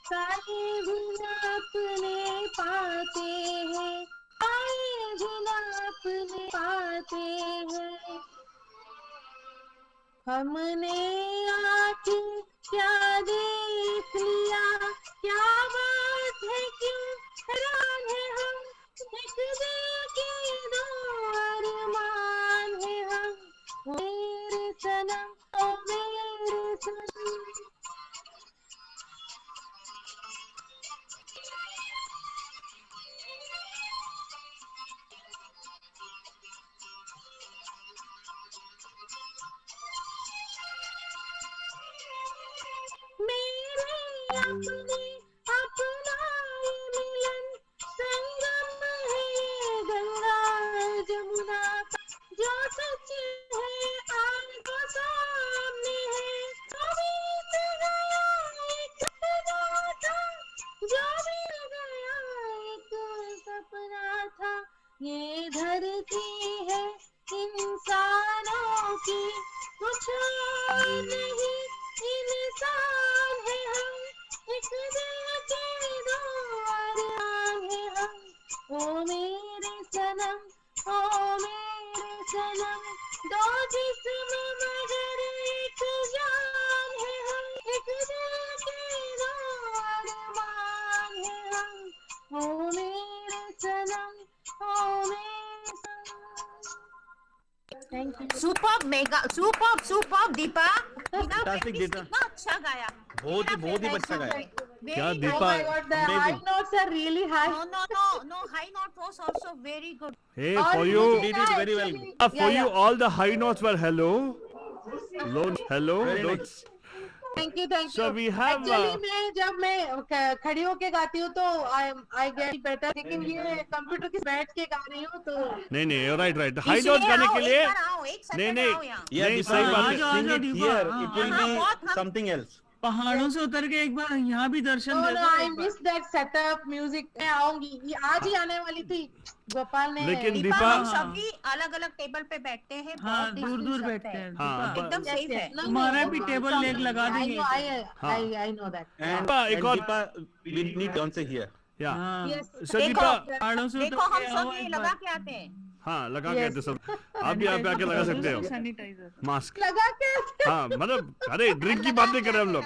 साए भी न अपने पाते हैं, साए भी न अपने पाते हैं। हमने आके क्या देख लिया, क्या बात है, क्यों हैरान है हम, एक दिल के दो अरमान है हम। मेरे सनम, ओ मेरे सनम। मेरे अपने अपना ये मिलन, संगम है ये गंगा जमुना का, जो सच है आंखों सामने है, कभी तो गया एक सपना था, जो मिल गया एक सपना था। ये धरती है इंसानों की, कुछ और नहीं, इंसान है हम, एक दिल के दो अरमान है हम। ओ मेरे सनम, ओ मेरे सनम, दो जिस्म मगर एक जान है हम, एक दिल के दो अरमान है हम। ओ मेरे सनम, ओ मेरे सनम। Thank you. Super Megha, super Deepa, Fantastic, Dita. कितना अच्छा गाया, बहुत ही अच्छा गाया। क्या Deepa, Oh my God, the high notes are really high. no, high note was also very good. hey, और for you, मुझे did ना it very well. actually- for Yeah, you, yeah. all the high notes were hello, low, hello, Very notes. Thank you, thank So you. we have, Actually मैं जब मैं खड़ी होके गाती हूँ तो I get better, लेकिन ये कंप्यूटर के बैठ के गा रही हूँ तो नहीं, right, high इसलिए notes गाने आओ, के एक लिए, बार आओ, एक second नहीं, आओ यहाँ। Yeah, नहीं, Deepa, सही बात है। sing it Deepa. here. हाँ, It will हाँ, be बहुत हम- something else. पहाड़ों से उतर के एक बार यहाँ भी दर्शन no, दे no, दो I एक बार। miss that setup music. मैं आऊंगी, ये आज ही आने वाली थी, गोपाल ने। लेकिन दीपा, दीपा, हम सभी अलग अलग टेबल पे बैठते हैं, हाँ, बहुत दूर distance रखते बैठते हैं। हाँ, दीपा, एकदम Yes, सेफ yes. है। No, तुम्हारा no, भी टेबल no, लेग लगा I देंगे। know, I know that. And, Deepa, एक and और- Deepa, we need Beyonce here. yeah. हाँ, Yes. So देखो, दीपा, पहाड़ों से देखो उतर हम के सब आओ ये एक लगा बार। के आते हैं। हाँ लगा के Yes. आते सब, आप भी यहाँ पे आके लगा सकते हो सैनिटाइजर। मास्क। लगा के हाँ मतलब अरे ड्रिंक की बात नहीं कर रहे हम लोग।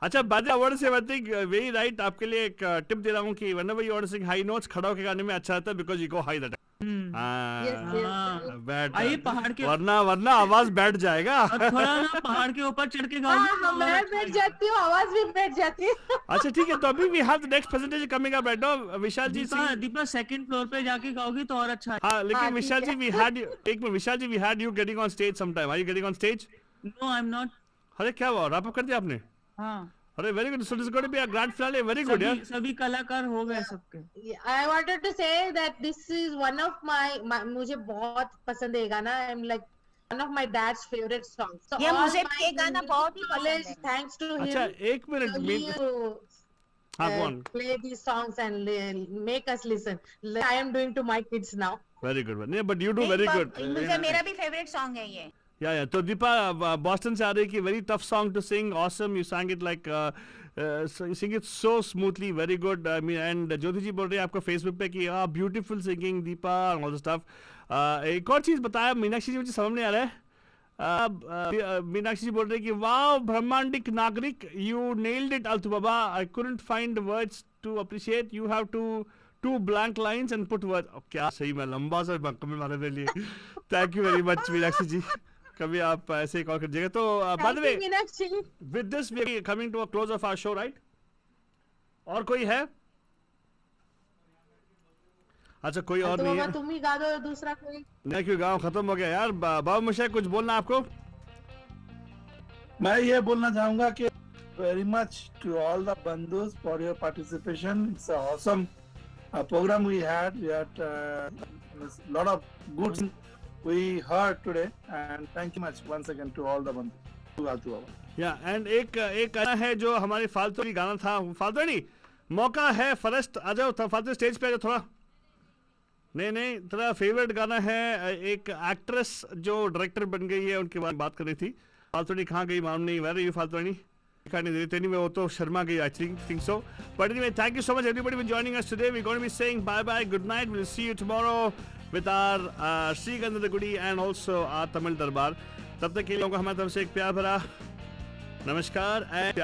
अच्छा बात अवार्ड से, आई थिंक वेरी राइट। आपके लिए एक टिप दे रहा हूँ कि whenever you want to sing high notes, खड़ा होके गाने में अच्छा आता है, because you go high that time. बैठ, आइए पहाड़ के, वरना आवाज बैठ जाएगा। और थोड़ा ना पहाड़ के ऊपर चढ़ के गाओ। हाँ, मैं बैठ जाती हूँ, आवाज भी बैठ जाती है। अच्छा ठीक है, तो अभी we have the next presentation coming up, right now. Vishal ji Deepa second floor पे जाके गाओगी तो और अच्छा है। हाँ लेकिन हाँ, विशाल ठीक जी we had you, एक minute Vishal ji, we had you getting on stage sometime. Are you getting on stage? No I am not. अरे क्या हुआ, रैप अप कर दिया आपने? हाँ, अरे very good, so this is going to be a grand finale, very good यार। सभी कलाकार हो गए सबके। I wanted to say that this is one of my मुझे बहुत पसंद है ये गाना। I'm like one of my dad's favorite songs. So ये all मुझे my ये गाना बहुत ही पसंद knowledge, है। thanks to him. अच्छा एक मिनट, हाँ go on. play these songs and make us listen. Like I am doing to my kids now. Very good, नहीं but you do very good. मुझे मेरा भी फेवरेट सॉन्ग है ये। या तो दीपा बॉस्टन से आ रही कि very tough song to sing, awesome, you sang it like you sing it so smoothly, very good. I mean, and ज्योति जी बोल रही है आपको फेसबुक पे कि beautiful singing Deepa and all the stuff. एक और चीज बताया मीनाक्षी जी, मुझे समझ नहीं आ रहा है। मीनाक्षी जी बोल रही है कि वाह ब्रह्मांडिक नागरिक, यू नेल्ड इट अल्तु बाबा, I couldn't find words to appreciate, you have to to blank lines and put word. क्या सही में लंबा सा कमेंट मारने के लिए। Thank you very much Meenakshi ji. कभी आप ऐसे कॉल कीजिएगा। तो by the way with this we are coming to a close of our show, right? और कोई है? अच्छा, कोई और नहीं है? तुम ही गा दो दूसरा कोई। नहीं, क्यों गाँव खत्म हो गया यार। बाबू मोशाय कुछ बोलना आपको? मैं ये बोलना चाहूंगा कि very much to all the bandhus for your participation. It's an awesome program we had. We had a lot of good things we heard today, and thank you much once again to all the bandhus. Yeah, and एक गाना है जो हमारे फालतू की गाना था, फालतू नहीं, मौका है फर्स्ट, आ जाओ फालतू स्टेज पे आ जाओ थोड़ा। नहीं, तेरा फेवरेट गाना है, एक एक्ट्रेस जो डायरेक्टर बन गई है उनके बारे में बात कर रही थी। फालतू नहीं कहाँ गई मालूम नहीं, वेर यू फालतू नहीं दिखाई नहीं दे रही। एनीवे वो तो शर्मा गई, I think so. But anyway thank you so much everybody for joining us today. We going to be saying bye bye, good night, we will see you tomorrow with our Shrigandh the goodie and also our Tamil Darbar. तब तक के लिए लोगों को हमारी तरफ से एक प्यार भरा नमस्कार एंड